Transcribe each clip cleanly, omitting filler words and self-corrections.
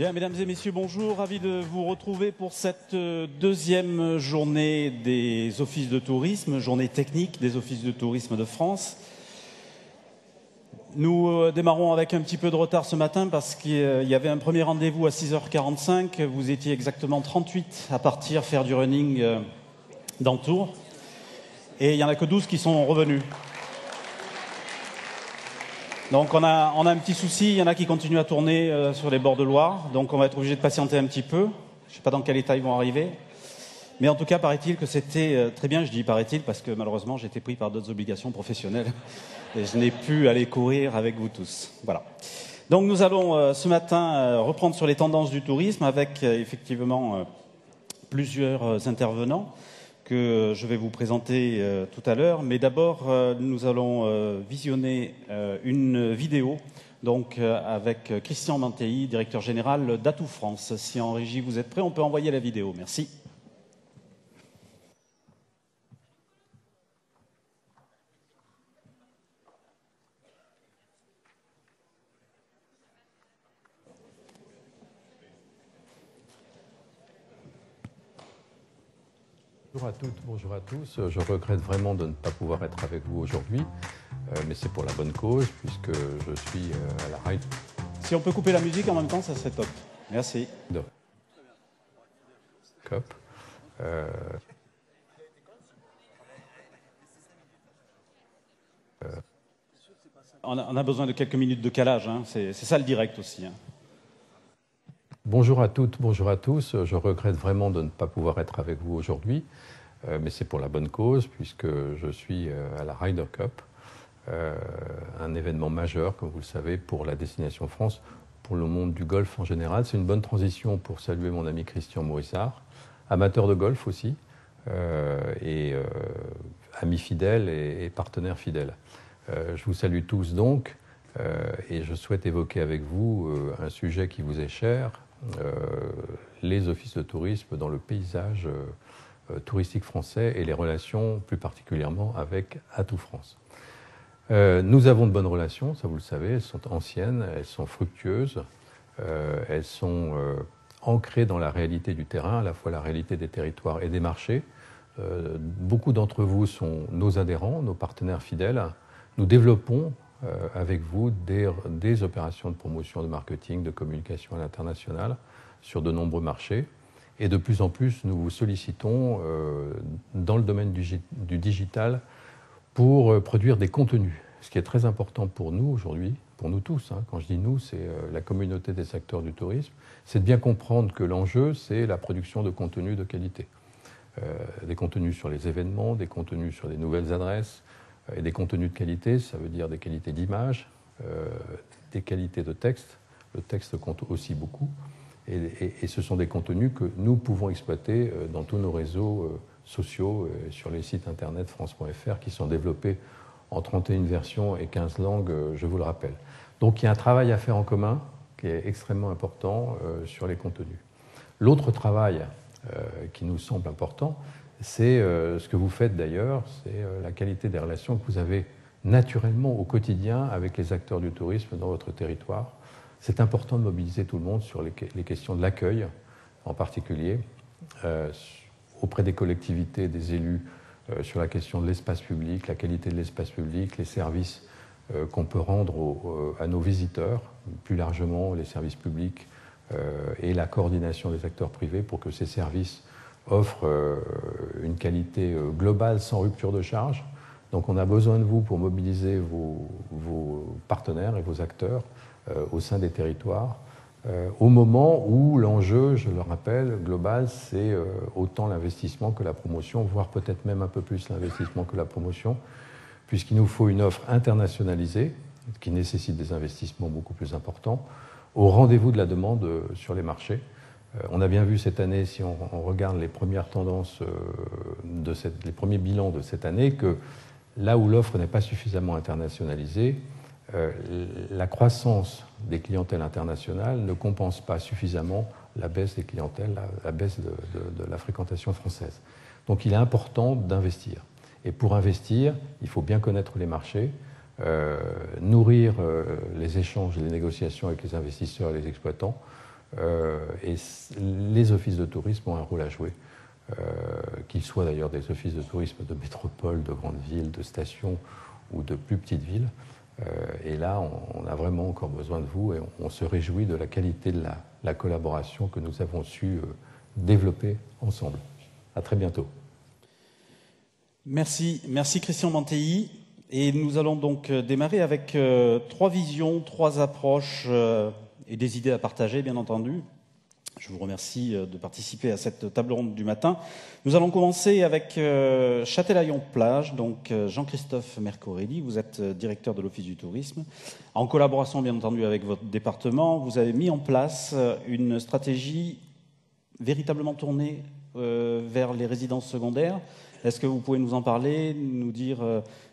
Bien, mesdames et messieurs, bonjour. Ravi de vous retrouver pour cette deuxième journée des offices de tourisme, journée technique des offices de tourisme de France. Nous démarrons avec un petit peu de retard ce matin parce qu'il y avait un premier rendez-vous à 6h45. Vous étiez exactement 38 à partir faire du running dans Tours. Et il n'y en a que 12 qui sont revenus. Donc on a un petit souci, il y en a qui continuent à tourner sur les bords de Loire, donc on va être obligé de patienter un petit peu. Je ne sais pas dans quel état ils vont arriver. Mais en tout cas, paraît-il que c'était très bien, je dis paraît-il, parce que malheureusement j'ai été pris par d'autres obligations professionnelles et je n'ai pu aller courir avec vous tous. Voilà. Donc nous allons ce matin reprendre sur les tendances du tourisme avec effectivement plusieurs intervenants que je vais vous présenter tout à l'heure. Mais d'abord, nous allons visionner une vidéo donc, avec Christian Mantei, directeur général d'Atout France. Si en régie vous êtes prêts, on peut envoyer la vidéo. Merci. Bonjour à toutes, bonjour à tous. Je regrette vraiment de ne pas pouvoir être avec vous aujourd'hui, mais c'est pour la bonne cause, puisque je suis à la Ryder Si on peut couper la musique en même temps, ça serait top. Merci. Cup. On a besoin de quelques minutes de calage, hein. C'est ça le direct aussi. Hein. Bonjour à toutes, bonjour à tous. Je regrette vraiment de ne pas pouvoir être avec vous aujourd'hui, mais c'est pour la bonne cause, puisque je suis à la Ryder Cup, un événement majeur, comme vous le savez, pour la destination France, pour le monde du golf en général. C'est une bonne transition pour saluer mon ami Christian Morissard, amateur de golf aussi, et ami fidèle et partenaire fidèle. Je vous salue tous donc, et je souhaite évoquer avec vous un sujet qui vous est cher, les offices de tourisme dans le paysage touristique français et les relations plus particulièrement avec Atout France. Nous avons de bonnes relations, ça vous le savez, elles sont anciennes, elles sont fructueuses, elles sont ancrées dans la réalité du terrain, à la fois la réalité des territoires et des marchés. Beaucoup d'entre vous sont nos adhérents, nos partenaires fidèles. Nous développons avec vous des opérations de promotion, de marketing, de communication à l'international sur de nombreux marchés. Et de plus en plus, nous vous sollicitons dans le domaine du digital pour produire des contenus. Ce qui est très important pour nous aujourd'hui, pour nous tous, hein, quand je dis nous, c'est la communauté des acteurs du tourisme, c'est de bien comprendre que l'enjeu, c'est la production de contenus de qualité. Des contenus sur les événements, des contenus sur des nouvelles adresses, et des contenus de qualité, ça veut dire des qualités d'image, des qualités de texte. Le texte compte aussi beaucoup. Et ce sont des contenus que nous pouvons exploiter dans tous nos réseaux sociaux, sur les sites internet france.fr qui sont développés en 31 versions et 15 langues, je vous le rappelle. Donc il y a un travail à faire en commun qui est extrêmement important sur les contenus. L'autre travail qui nous semble important, c'est ce que vous faites d'ailleurs, c'est la qualité des relations que vous avez naturellement au quotidien avec les acteurs du tourisme dans votre territoire. C'est important de mobiliser tout le monde sur les questions de l'accueil, en particulier, auprès des collectivités, des élus, sur la question de l'espace public, la qualité de l'espace public, les services qu'on peut rendre à nos visiteurs, plus largement les services publics et la coordination des acteurs privés pour que ces services offre une qualité globale sans rupture de charge. Donc on a besoin de vous pour mobiliser vos partenaires et vos acteurs au sein des territoires, au moment où l'enjeu, je le rappelle, global, c'est autant l'investissement que la promotion, voire peut-être même un peu plus l'investissement que la promotion, puisqu'il nous faut une offre internationalisée qui nécessite des investissements beaucoup plus importants, au rendez-vous de la demande sur les marchés. On a bien vu cette année, si on regarde les premières tendances, les premiers bilans de cette année, que là où l'offre n'est pas suffisamment internationalisée, la croissance des clientèles internationales ne compense pas suffisamment la baisse des clientèles, la baisse de la fréquentation française. Donc il est important d'investir. Et pour investir, il faut bien connaître les marchés, nourrir les échanges et les négociations avec les investisseurs et les exploitants, Et les offices de tourisme ont un rôle à jouer, qu'ils soient d'ailleurs des offices de tourisme de métropole, de grandes villes, de stations ou de plus petites villes. Et là, on a vraiment encore besoin de vous et on se réjouit de la qualité de la collaboration que nous avons su développer ensemble. À très bientôt. Merci Christian Mantéi. Et nous allons donc démarrer avec 3 visions, 3 approches et des idées à partager, bien entendu. Je vous remercie de participer à cette table ronde du matin. Nous allons commencer avec Châtelaillon-Plage, donc Jean-Christophe Mercorelli, vous êtes directeur de l'Office du tourisme. En collaboration, bien entendu, avec votre département, vous avez mis en place une stratégie véritablement tournée vers les résidences secondaires. Est-ce que vous pouvez nous en parler, nous dire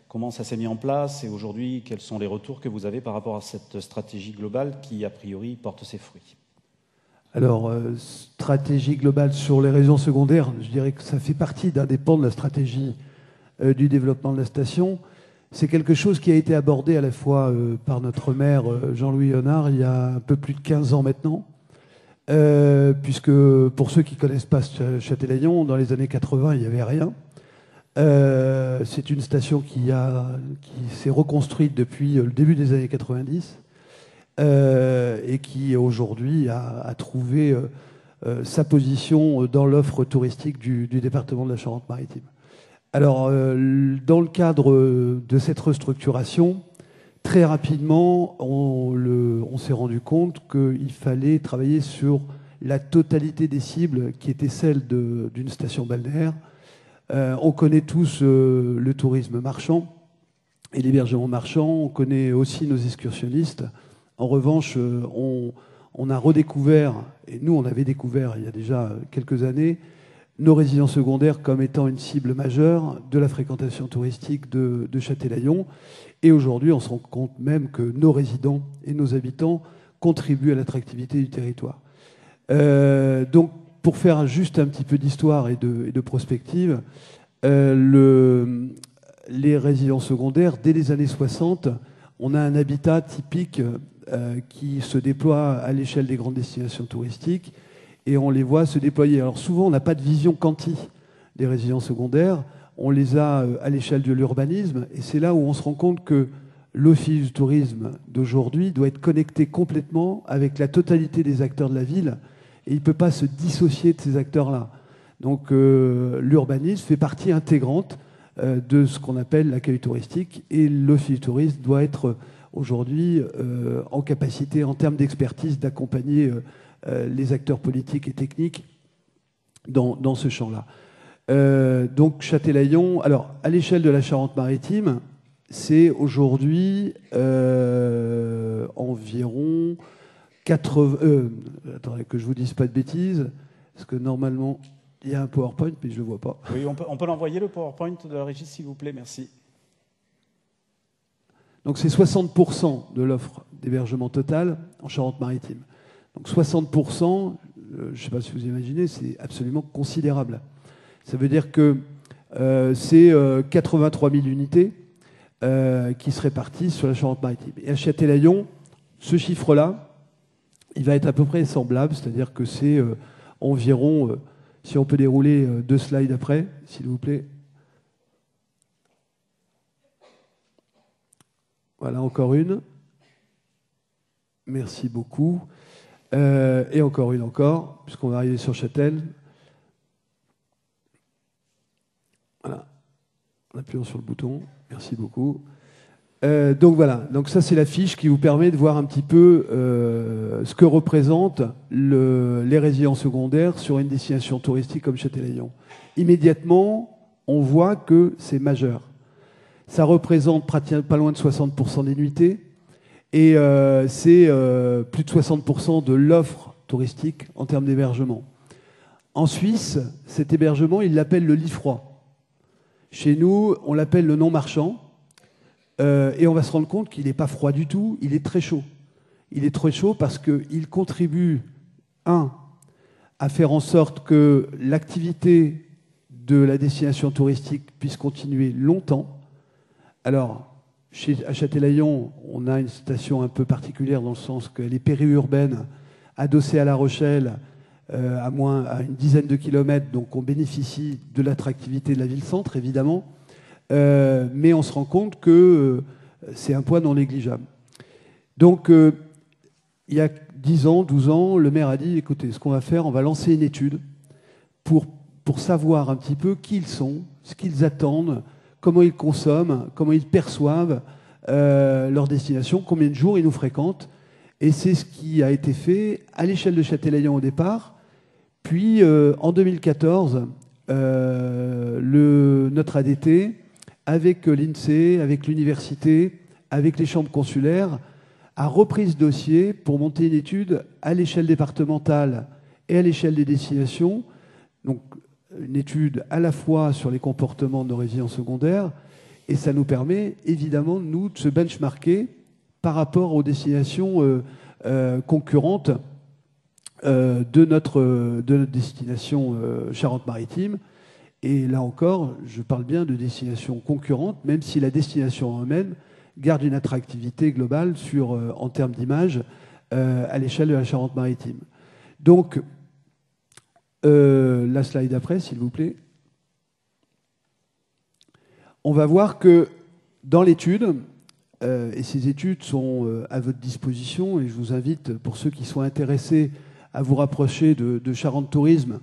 comment ça s'est mis en place et aujourd'hui, quels sont les retours que vous avez par rapport à cette stratégie globale qui, a priori, porte ses fruits? Alors, stratégie globale sur les régions secondaires, je dirais que ça fait partie d'un des pans de la stratégie du développement de la station. C'est quelque chose qui a été abordé à la fois par notre maire Jean-Louis Honard il y a un peu plus de 15 ans maintenant, puisque pour ceux qui ne connaissent pas Châtelaillon, dans les années 80, il n'y avait rien. C'est une station qui s'est reconstruite depuis le début des années 90. Et qui aujourd'hui a trouvé sa position dans l'offre touristique du département de la Charente-Maritime. Alors, dans le cadre de cette restructuration, très rapidement, on s'est rendu compte qu'il fallait travailler sur la totalité des cibles qui étaient celles d'une station balnéaire. On connaît tous le tourisme marchand et l'hébergement marchand, on connaît aussi nos excursionnistes. En revanche, on a redécouvert, et nous on avait découvert il y a déjà quelques années, nos résidences secondaires comme étant une cible majeure de la fréquentation touristique de Châtelaillon. Et aujourd'hui, on se rend compte même que nos résidents et nos habitants contribuent à l'attractivité du territoire. Donc, pour faire juste un petit peu d'histoire et de prospective, les résidences secondaires, dès les années 60, on a un habitat typique qui se déploie à l'échelle des grandes destinations touristiques et on les voit se déployer. Alors souvent, on n'a pas de vision quanti des résidences secondaires, on les a à l'échelle de l'urbanisme et c'est là où on se rend compte que l'office du tourisme d'aujourd'hui doit être connecté complètement avec la totalité des acteurs de la ville et il ne peut pas se dissocier de ces acteurs-là. Donc l'urbanisme fait partie intégrante de ce qu'on appelle l'accueil touristique et l'office du tourisme doit être aujourd'hui en capacité, en termes d'expertise, d'accompagner les acteurs politiques et techniques dans ce champ-là. Donc Châtelaillon, alors à l'échelle de la Charente-Maritime, c'est aujourd'hui environ 80... attendez que je ne vous dise pas de bêtises, parce que normalement, il y a un PowerPoint, mais je ne le vois pas. Oui, on peut l'envoyer, le PowerPoint de la régie, s'il vous plaît, merci. Donc c'est 60% de l'offre d'hébergement total en Charente-Maritime. Donc 60%, je ne sais pas si vous imaginez, c'est absolument considérable. Ça veut dire que c'est 83 000 unités qui se répartissent sur la Charente-Maritime. Et à Châtelaillon, ce chiffre-là, il va être à peu près semblable, c'est-à-dire que c'est environ, si on peut dérouler 2 slides après, s'il vous plaît. Voilà, encore une. Merci beaucoup. Et encore une encore, puisqu'on va arriver sur Châtel. Voilà. En appuyant sur le bouton. Merci beaucoup. Donc voilà, donc ça c'est la fiche qui vous permet de voir un petit peu ce que représentent les résidences secondaires sur une destination touristique comme Châtelaillon. Immédiatement, on voit que c'est majeur. Ça représente pas loin de 60% des nuitées et c'est plus de 60% de l'offre touristique en termes d'hébergement. En Suisse, cet hébergement, ils l'appellent le lit froid. Chez nous, on l'appelle le non marchand et on va se rendre compte qu'il n'est pas froid du tout, il est très chaud. Il est très chaud parce qu'il contribue, à faire en sorte que l'activité de la destination touristique puisse continuer longtemps. Alors, à Châtelaillon, on a une station un peu particulière dans le sens qu'elle est périurbaine adossée à La Rochelle, à une dizaine de kilomètres, donc on bénéficie de l'attractivité de la ville-centre, évidemment, mais on se rend compte que c'est un poids non négligeable. Donc, il y a 10 ans, 12 ans, le maire a dit, écoutez, ce qu'on va faire, on va lancer une étude pour savoir un petit peu qui ils sont, ce qu'ils attendent, comment ils consomment, comment ils perçoivent leur destination, combien de jours ils nous fréquentent. Et c'est ce qui a été fait à l'échelle de Châtelaillon au départ. Puis, en 2014, notre ADT, avec l'INSEE, avec l'université, avec les chambres consulaires, a repris ce dossier pour monter une étude à l'échelle départementale et à l'échelle des destinations. Donc, une étude à la fois sur les comportements de nos résidents secondaires, et ça nous permet évidemment, nous, de se benchmarker par rapport aux destinations concurrentes de notre destination Charente-Maritime. Et là encore, je parle bien de destinations concurrentes, même si la destination en elle-même garde une attractivité globale en termes d'image à l'échelle de la Charente-Maritime. Donc, la slide après, s'il vous plaît. On va voir que dans l'étude, et ces études sont à votre disposition, et je vous invite, pour ceux qui sont intéressés, à vous rapprocher de Charente Tourisme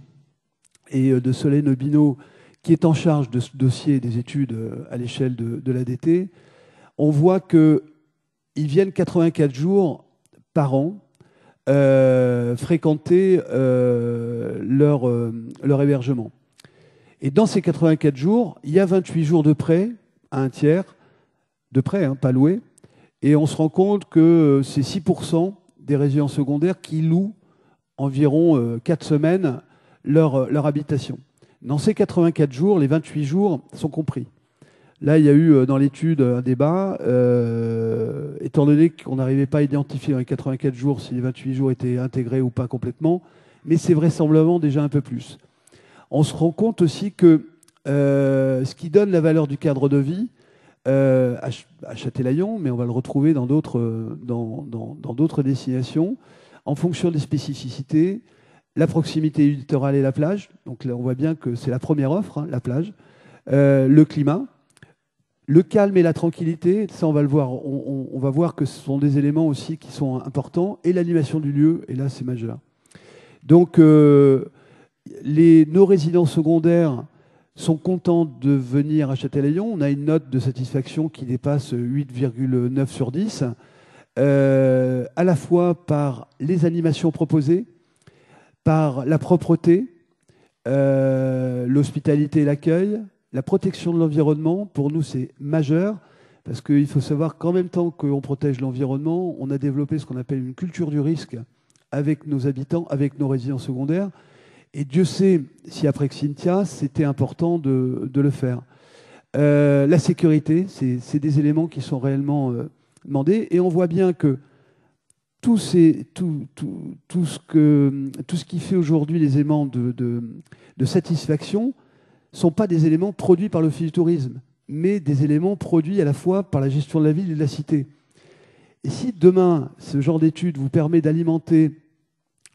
et de Solène Obino, qui est en charge de ce dossier des études à l'échelle de l'ADT. On voit qu'ils viennent 84 jours par an fréquenter leur hébergement. Et dans ces 84 jours, il y a 28 jours de prêt à un tiers, de prêt, pas loué, et on se rend compte que c'est 6% des résidents secondaires qui louent environ 4 semaines leur habitation. Dans ces 84 jours, les 28 jours sont compris. Là, il y a eu dans l'étude un débat, étant donné qu'on n'arrivait pas à identifier dans les 84 jours si les 28 jours étaient intégrés ou pas complètement, mais c'est vraisemblablement déjà un peu plus. On se rend compte aussi que ce qui donne la valeur du cadre de vie à Châtelaillon, mais on va le retrouver dans d'autres destinations, en fonction des spécificités, la proximité du littoral et la plage. Donc là, on voit bien que c'est la première offre, la plage. Le climat, le calme et la tranquillité, ça on va le voir. On va voir que ce sont des éléments aussi qui sont importants, et l'animation du lieu, et là c'est majeur. Donc nos résidents secondaires sont contents de venir à Châtelaillon. On a une note de satisfaction qui dépasse 8,9 sur 10, à la fois par les animations proposées, par la propreté, l'hospitalité et l'accueil, la protection de l'environnement. Pour nous, c'est majeur, parce qu'il faut savoir qu'en même temps qu'on protège l'environnement, on a développé ce qu'on appelle une culture du risque avec nos habitants, avec nos résidents secondaires. Et Dieu sait si après Xynthia, c'était important de le faire. La sécurité, c'est des éléments qui sont réellement demandés. Et on voit bien que tout ce qui fait aujourd'hui les éléments de satisfaction ne sont pas des éléments produits par l'Office du tourisme, mais des éléments produits à la fois par la gestion de la ville et de la cité. Et si demain, ce genre d'études vous permet d'alimenter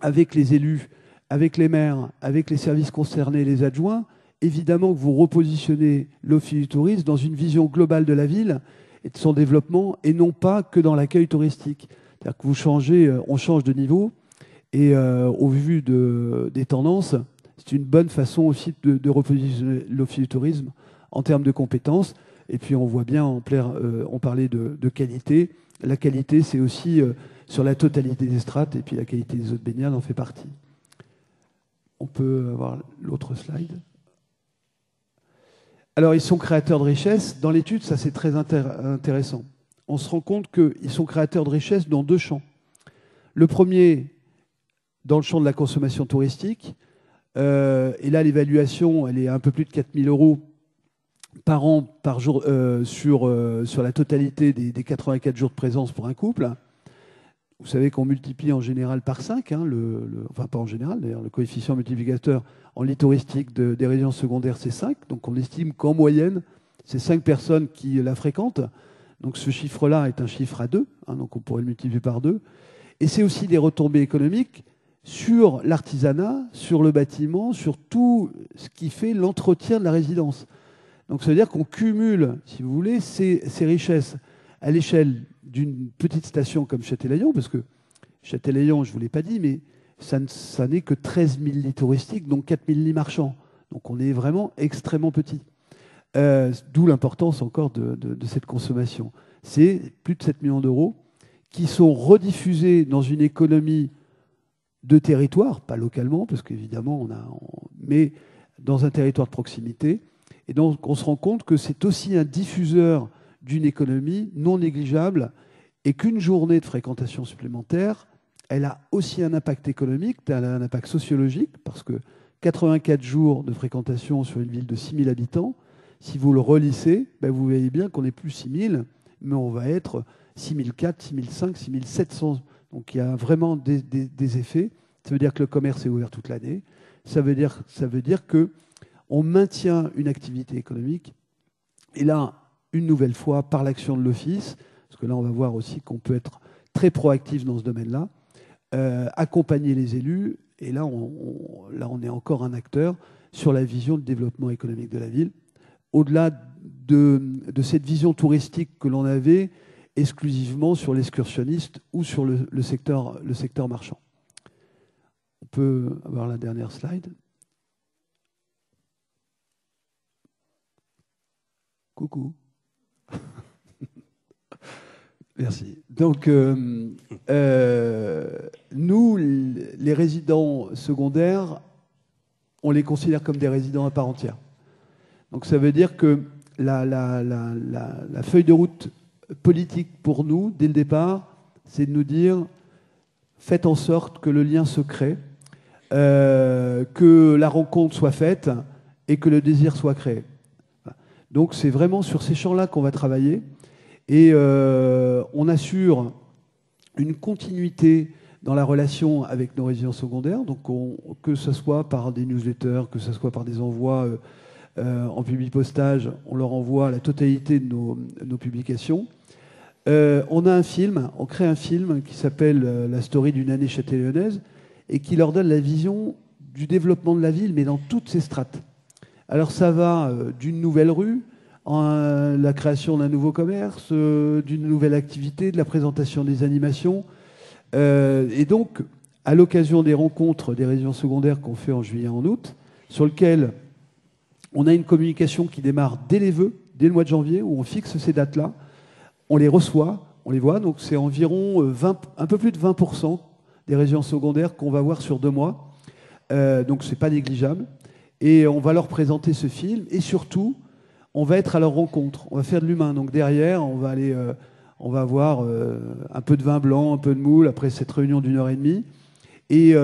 avec les élus, avec les maires, avec les services concernés, les adjoints, évidemment que vous repositionnez l'Office du tourisme dans une vision globale de la ville et de son développement, et non pas que dans l'accueil touristique. C'est-à-dire que on change de niveau, et au vu des tendances, c'est une bonne façon aussi de repositionner l'Office du tourisme en termes de compétences. Et puis on voit bien, on parlait de qualité. La qualité, c'est aussi sur la totalité des strates, et puis la qualité des eaux de baignade en fait partie. On peut avoir l'autre slide. Alors, ils sont créateurs de richesses. Dans l'étude, ça c'est très intéressant. On se rend compte qu'ils sont créateurs de richesses dans 2 champs. Le premier, dans le champ de la consommation touristique. Et là, l'évaluation, elle est à un peu plus de 4 000 € par an, par jour, sur la totalité des 84 jours de présence pour un couple. Vous savez qu'on multiplie en général par 5, enfin pas en général d'ailleurs, le coefficient multiplicateur en lit touristique des résidences secondaires, c'est 5. Donc on estime qu'en moyenne, c'est 5 personnes qui la fréquentent. Donc ce chiffre-là est un chiffre à 2, donc on pourrait le multiplier par 2. Et c'est aussi des retombées économiques, sur l'artisanat, sur le bâtiment, sur tout ce qui fait l'entretien de la résidence. Donc ça veut dire qu'on cumule, si vous voulez, ces richesses à l'échelle d'une petite station comme Châtelaillon, parce que Châtelaillon, je ne vous l'ai pas dit, mais ça n'est que 13 000 lits touristiques, donc 4 000 lits marchands. Donc on est vraiment extrêmement petit. D'où l'importance encore de cette consommation. C'est plus de 7 millions d'euros qui sont rediffusés dans une économie de territoire, pas localement, parce qu'évidemment, mais dans un territoire de proximité. Et donc, on se rend compte que c'est aussi un diffuseur d'une économie non négligeable et qu'une journée de fréquentation supplémentaire, elle a aussi un impact économique, elle a un impact sociologique, parce que 84 jours de fréquentation sur une ville de 6 000 habitants, si vous le relissez, ben vous voyez bien qu'on n'est plus 6 000, mais on va être 6 400, 6 500, 6 700. Donc il y a vraiment des effets. Ça veut dire que le commerce est ouvert toute l'année. Ça veut dire qu'on maintient une activité économique. Et là, une nouvelle fois, par l'action de l'Office, parce que là, on va voir aussi qu'on peut être très proactif dans ce domaine-là, accompagner les élus. Et là, on est encore un acteur sur la vision de développement économique de la ville, au-delà de cette vision touristique que l'on avait exclusivement sur l'excursionniste ou sur le secteur marchand. On peut avoir la dernière slide. Coucou. Merci. Donc, nous, les résidents secondaires, on les considère comme des résidents à part entière. Donc ça veut dire que la feuille de route politique pour nous, dès le départ, c'est de nous dire faites en sorte que le lien se crée, que la rencontre soit faite et que le désir soit créé. Donc c'est vraiment sur ces champs-là qu'on va travailler et on assure une continuité dans la relation avec nos résidents secondaires, donc que ce soit par des newsletters, que ce soit par des envois en publipostage, on leur envoie la totalité de nos publications. On a un film, on crée un film qui s'appelle La story d'une année châtellonnaise et qui leur donne la vision du développement de la ville, mais dans toutes ses strates. Alors ça va d'une nouvelle rue, la création d'un nouveau commerce, d'une nouvelle activité, de la présentation des animations. Et donc, à l'occasion des rencontres des résidents secondaires qu'on fait en juillet et en août, sur lesquelles on a une communication qui démarre dès les vœux, dès le mois de janvier, où on fixe ces dates-là, on les reçoit, on les voit, donc c'est environ un peu plus de 20% des résidents secondaires qu'on va voir sur 2 mois. Donc c'est pas négligeable. Et on va leur présenter ce film, et surtout, on va être à leur rencontre, on va faire de l'humain. Donc derrière, on va avoir un peu de vin blanc, un peu de moule, après cette réunion d'1h30. Et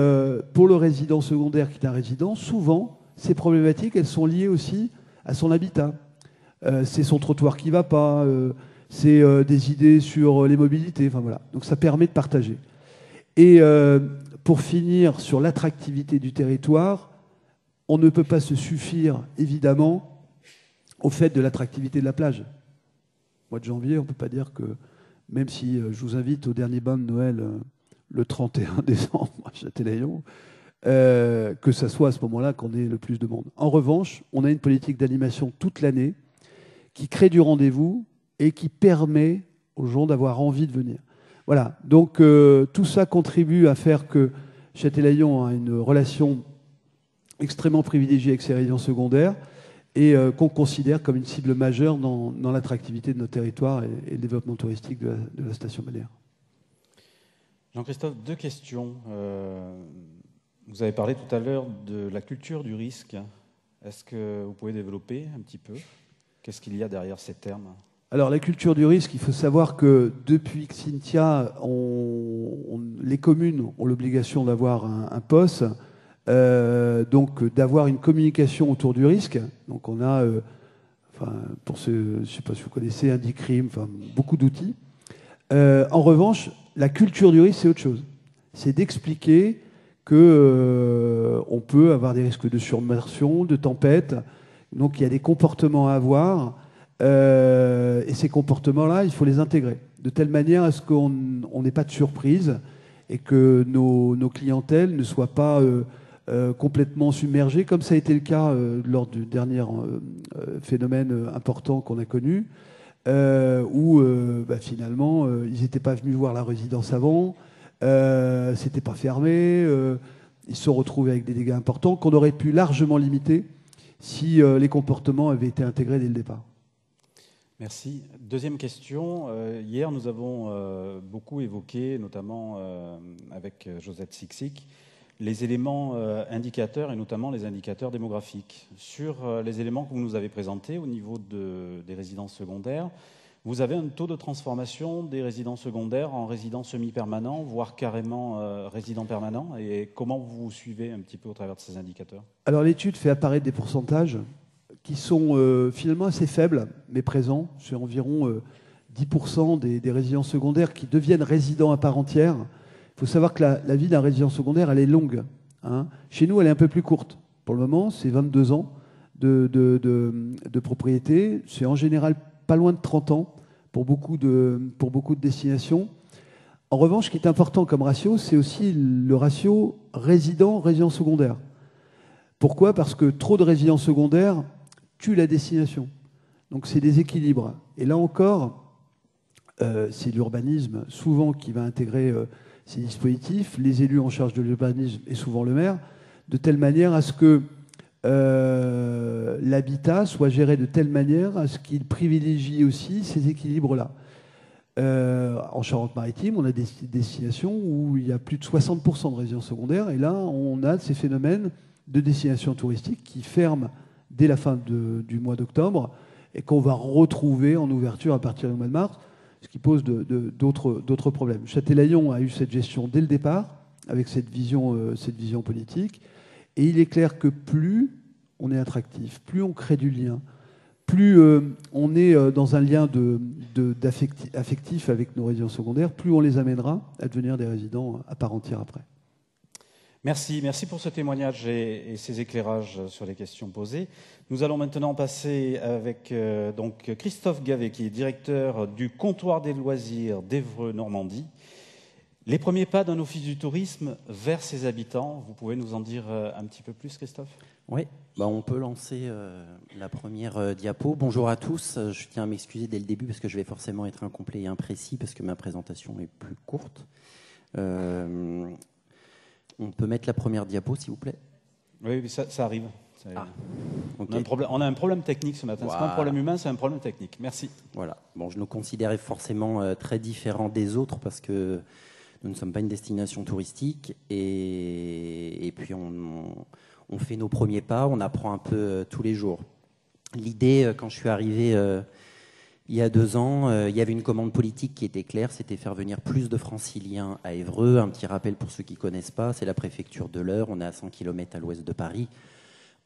pour le résident secondaire qui est un résident, souvent, ces problématiques, elles sont liées aussi à son habitat. C'est son trottoir qui ne va pas, c'est des idées sur les mobilités, enfin voilà. Donc ça permet de partager. Et pour finir sur l'attractivité du territoire, on ne peut pas se suffire, évidemment, au fait de l'attractivité de la plage. Au mois de janvier, on ne peut pas dire que, même si je vous invite au dernier bain de Noël le 31 décembre à Châtelaillon, que ça soit à ce moment-là qu'on ait le plus de monde. En revanche, on a une politique d'animation toute l'année qui crée du rendez-vous et qui permet aux gens d'avoir envie de venir. Voilà, donc tout ça contribue à faire que Châtelaillon a une relation extrêmement privilégiée avec ses résidents secondaires et qu'on considère comme une cible majeure dans l'attractivité de notre territoire et le développement touristique de la station balnéaire. Jean-Christophe, 2 questions. Vous avez parlé tout à l'heure de la culture du risque. Est-ce que vous pouvez développer un petit peu? Qu'est-ce qu'il y a derrière ces termes? Alors, la culture du risque, il faut savoir que depuis que Cynthia, les communes ont l'obligation d'avoir un POS, donc d'avoir une communication autour du risque. Donc, on a, pour ceux, je ne sais pas si vous connaissez, Indicrime, beaucoup d'outils. En revanche, la culture du risque, c'est autre chose. C'est d'expliquer qu'on peut avoir des risques de submersion, de tempête. Donc, il y a des comportements à avoir. Et ces comportements-là, il faut les intégrer de telle manière à ce qu'on n'ait pas de surprise et que nos clientèles ne soient pas complètement submergées, comme ça a été le cas lors du dernier phénomène important qu'on a connu, où finalement, ils n'étaient pas venus voir la résidence avant, c'était pas fermé, ils se sont retrouvés avec des dégâts importants qu'on aurait pu largement limiter si les comportements avaient été intégrés dès le départ. Merci. Deuxième question. Hier, nous avons beaucoup évoqué, notamment avec Josette Siksik, les éléments indicateurs et notamment les indicateurs démographiques. Sur les éléments que vous nous avez présentés au niveau des résidences secondaires, vous avez un taux de transformation des résidences secondaires en résidents semi-permanents, voire carrément résidents permanents. Et comment vous suivez un petit peu au travers de ces indicateurs? Alors l'étude fait apparaître des pourcentages qui sont finalement assez faibles, mais présents, sur environ 10% des résidents secondaires qui deviennent résidents à part entière. Il faut savoir que la vie d'un résident secondaire, elle est longue. Hein. Chez nous, elle est un peu plus courte. Pour le moment, c'est 22 ans de propriété. C'est en général pas loin de 30 ans pour beaucoup de destinations. En revanche, ce qui est important comme ratio, c'est aussi le ratio résident secondaire. Pourquoi? Parce que trop de résidents secondaires tue la destination. Donc c'est des équilibres. Et là encore, c'est l'urbanisme souvent qui va intégrer ces dispositifs, les élus en charge de l'urbanisme et souvent le maire, de telle manière à ce que l'habitat soit géré de telle manière à ce qu'il privilégie aussi ces équilibres-là. En Charente-Maritime, on a des destinations où il y a plus de 60% de résidents secondaires, et là, on a ces phénomènes de destinations touristiques qui ferment dès la fin du mois d'octobre et qu'on va retrouver en ouverture à partir du mois de mars, ce qui pose d'autres problèmes. Châtelaillon a eu cette gestion dès le départ, avec cette vision politique, et il est clair que plus on est attractif, plus on crée du lien, plus on est dans un lien affectif avec nos résidents secondaires, plus on les amènera à devenir des résidents à part entière après. Merci pour ce témoignage et ces éclairages sur les questions posées. Nous allons maintenant passer avec donc Christophe Gavet, qui est directeur du comptoir des loisirs d'Évreux-Normandie. Les premiers pas d'un office du tourisme vers ses habitants, vous pouvez nous en dire un petit peu plus, Christophe? Oui, on peut lancer la première diapo. Bonjour à tous, je tiens à m'excuser dès le début parce que je vais forcément être incomplet et imprécis parce que ma présentation est plus courte. On peut mettre la première diapo, s'il vous plaît? Oui, ça arrive. Okay. On a un problème technique ce matin. Voilà. Ce n'est pas un problème humain, c'est un problème technique. Merci. Voilà. Bon, je nous considérais forcément très différents des autres parce que nous ne sommes pas une destination touristique et puis on fait nos premiers pas, on apprend un peu tous les jours. L'idée, quand je suis arrivé il y a 2 ans, il y avait une commande politique qui était claire, c'était faire venir plus de franciliens à Évreux. Un petit rappel pour ceux qui ne connaissent pas, c'est la préfecture de l'Eure, on est à 100 km à l'ouest de Paris,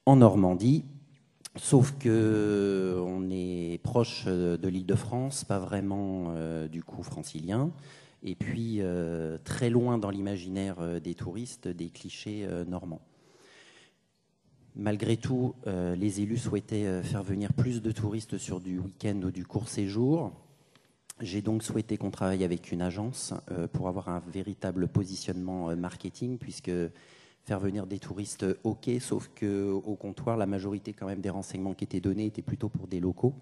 en Normandie. Sauf qu'on est proche de l'Île-de-France, pas vraiment du coup francilien, et puis très loin dans l'imaginaire des touristes, des clichés normands. Malgré tout, les élus souhaitaient faire venir plus de touristes sur du week-end ou du court séjour. J'ai donc souhaité qu'on travaille avec une agence pour avoir un véritable positionnement marketing, puisque faire venir des touristes, ok, sauf qu'au comptoir, la majorité quand même des renseignements qui étaient donnés étaient plutôt pour des locaux.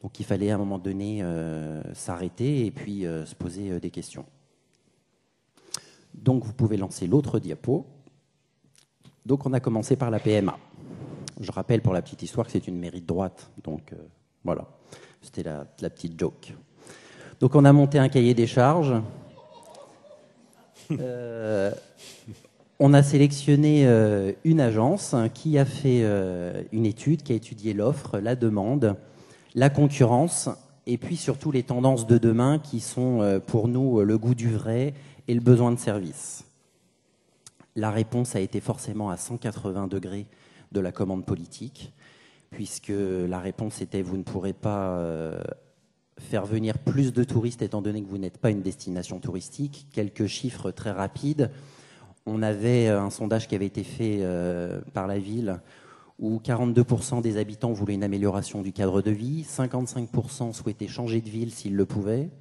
Donc il fallait à un moment donné s'arrêter et puis se poser des questions. Donc vous pouvez lancer l'autre diapo. Donc on a commencé par la PMA. Je rappelle pour la petite histoire que c'est une mairie de droite. Donc voilà, c'était la petite joke. Donc on a monté un cahier des charges. On a sélectionné une agence qui a fait une étude, qui a étudié l'offre, la demande, la concurrence et puis surtout les tendances de demain qui sont pour nous le goût du vrai et le besoin de service. La réponse a été forcément à 180 degrés de la commande politique, puisque la réponse était vous ne pourrez pas faire venir plus de touristes étant donné que vous n'êtes pas une destination touristique. Quelques chiffres très rapides. On avait un sondage qui avait été fait par la ville où 42% des habitants voulaient une amélioration du cadre de vie, 55% souhaitaient changer de ville s'ils le pouvaient.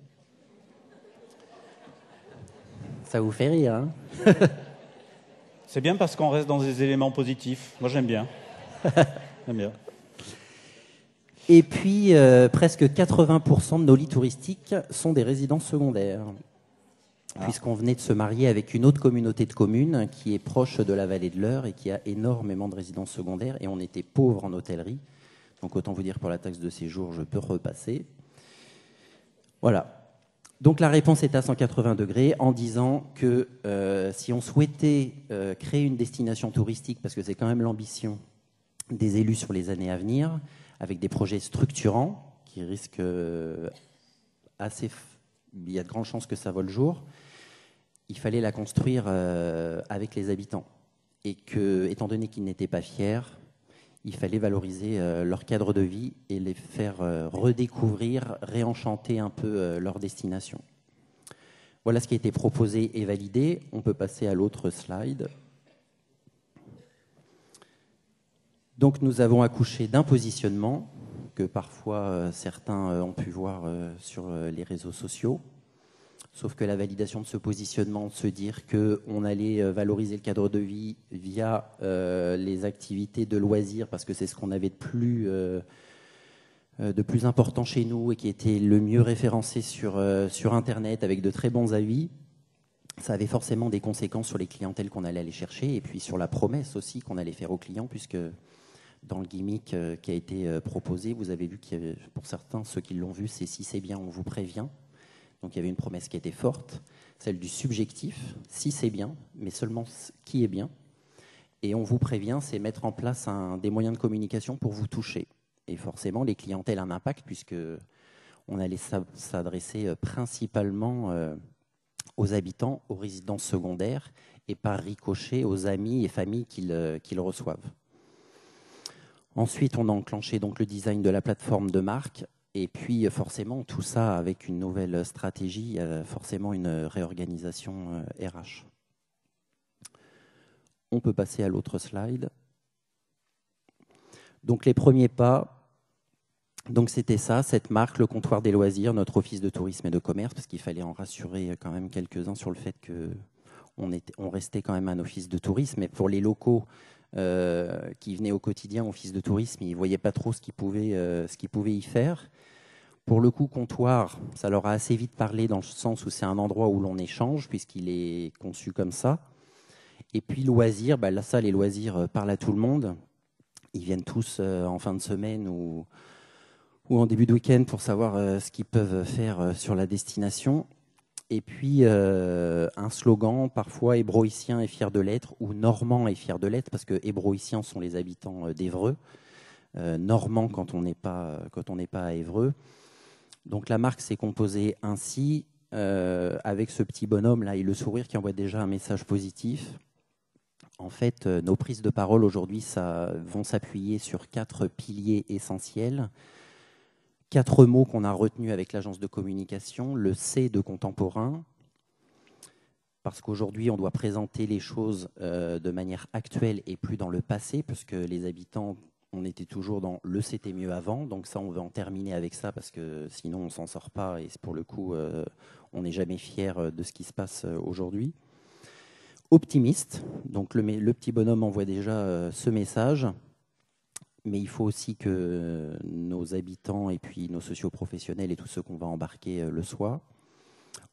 Ça vous fait rire, hein? C'est bien parce qu'on reste dans des éléments positifs. Moi, j'aime bien. J'aime bien. Et puis, presque 80% de nos lits touristiques sont des résidences secondaires. Puisqu'on venait de se marier avec une autre communauté de communes qui est proche de la vallée de l'Eure et qui a énormément de résidences secondaires. Et on était pauvres en hôtellerie. Donc, autant vous dire, pour la taxe de séjour, je peux repasser. Voilà. Donc, la réponse est à 180 degrés en disant que si on souhaitait créer une destination touristique, parce que c'est quand même l'ambition des élus sur les années à venir, avec des projets structurants qui risquent assez... Il y a de grandes chances que ça vole jour. Il fallait la construire avec les habitants. Et que, étant donné qu'ils n'étaient pas fiers, il fallait valoriser leur cadre de vie et les faire redécouvrir, réenchanter un peu leur destination. Voilà ce qui a été proposé et validé. On peut passer à l'autre slide. Donc nous avons accouché d'un positionnement que parfois certains ont pu voir sur les réseaux sociaux. Sauf que la validation de ce positionnement, de se dire qu'on allait valoriser le cadre de vie via les activités de loisirs, parce que c'est ce qu'on avait de plus important chez nous et qui était le mieux référencé sur Internet avec de très bons avis, ça avait forcément des conséquences sur les clientèles qu'on allait aller chercher et puis sur la promesse aussi qu'on allait faire aux clients, puisque dans le gimmick qui a été proposé, vous avez vu qu'il y avait, pour certains, ceux qui l'ont vu, c'est « si c'est bien, on vous prévient ». Donc il y avait une promesse qui était forte, celle du subjectif, si c'est bien, mais seulement qui est bien. Et on vous prévient, c'est mettre en place des moyens de communication pour vous toucher. Et forcément, les clientèles ont un impact, puisqu'on allait s'adresser principalement aux habitants, aux résidences secondaires, et par ricochet aux amis et familles qui le reçoivent. Ensuite, on a enclenché donc le design de la plateforme de marque. Et puis, forcément, tout ça avec une nouvelle stratégie, forcément une réorganisation RH. On peut passer à l'autre slide. Donc, les premiers pas, donc c'était ça, cette marque, le comptoir des loisirs, notre office de tourisme et de commerce, parce qu'il fallait en rassurer quand même quelques-uns sur le fait qu'on restait quand même un office de tourisme. Mais pour les locaux qui venaient au quotidien au office de tourisme, ils ne voyaient pas trop ce qu'ils pouvaient y faire. Pour le coup, comptoir, ça leur a assez vite parlé dans le sens où c'est un endroit où l'on échange, puisqu'il est conçu comme ça. Et puis loisirs, là ça, les loisirs parlent à tout le monde. Ils viennent tous en fin de semaine ou en début de week-end pour savoir ce qu'ils peuvent faire sur la destination. Et puis un slogan, parfois hébroïcien est fier de l'être, ou normand est fier de l'être, parce que hébroïciens sont les habitants d'Évreux, normand quand on n'est pas à Évreux. Donc la marque s'est composée ainsi, avec ce petit bonhomme là et le sourire qui envoie déjà un message positif. En fait, nos prises de parole aujourd'hui vont s'appuyer sur 4 piliers essentiels, 4 mots qu'on a retenus avec l'agence de communication, le C de contemporain, parce qu'aujourd'hui on doit présenter les choses de manière actuelle et plus dans le passé, parce que les habitants, on était toujours dans le c'était mieux avant, donc ça on veut en terminer avec ça parce que sinon on s'en sort pas et pour le coup on n'est jamais fier de ce qui se passe aujourd'hui. Optimiste, donc le petit bonhomme envoie déjà ce message, mais il faut aussi que nos habitants et puis nos socioprofessionnels et tous ceux qu'on va embarquer le soient.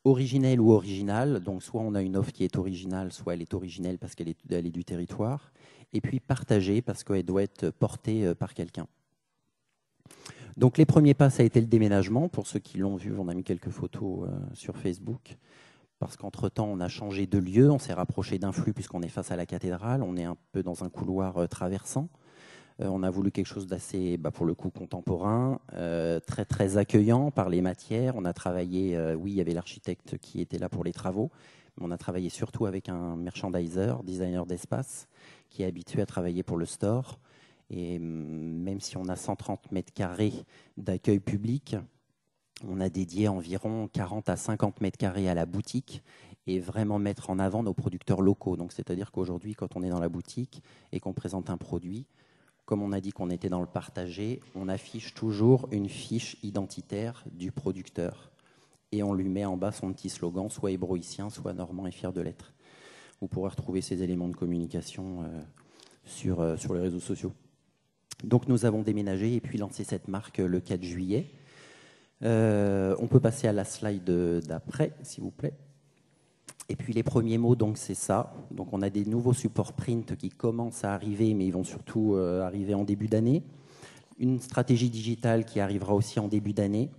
Originel ou original, donc soit on a une offre qui est originale, soit elle est originelle parce qu'elle est du territoire. Et puis partagée parce qu'elle doit être portée par quelqu'un. Donc les premiers pas, ça a été le déménagement. Pour ceux qui l'ont vu, on a mis quelques photos sur Facebook. Parce qu'entre-temps, on a changé de lieu, on s'est rapproché d'un flux puisqu'on est face à la cathédrale. On est un peu dans un couloir traversant. On a voulu quelque chose d'assez, pour le coup, contemporain, très, très accueillant par les matières. On a travaillé, oui, il y avait l'architecte qui était là pour les travaux, mais on a travaillé surtout avec un merchandiser, designer d'espace, qui est habitué à travailler pour le store. Et même si on a 130 mètres carrés d'accueil public, on a dédié environ 40 à 50 mètres carrés à la boutique et vraiment mettre en avant nos producteurs locaux. Donc, c'est-à-dire qu'aujourd'hui, quand on est dans la boutique et qu'on présente un produit, comme on a dit qu'on était dans le partagé, on affiche toujours une fiche identitaire du producteur. et on lui met en bas son petit slogan, soit hébroïcien, soit normand et fier de l'être. Vous pourrez retrouver ces éléments de communication sur les réseaux sociaux. Donc nous avons déménagé et puis lancé cette marque le 4 juillet. On peut passer à la slide d'après, s'il vous plaît. Et puis les premiers mots, donc c'est ça. Donc on a des nouveaux supports print qui commencent à arriver, mais ils vont surtout arriver en début d'année. Une stratégie digitale qui arrivera aussi en début d'année.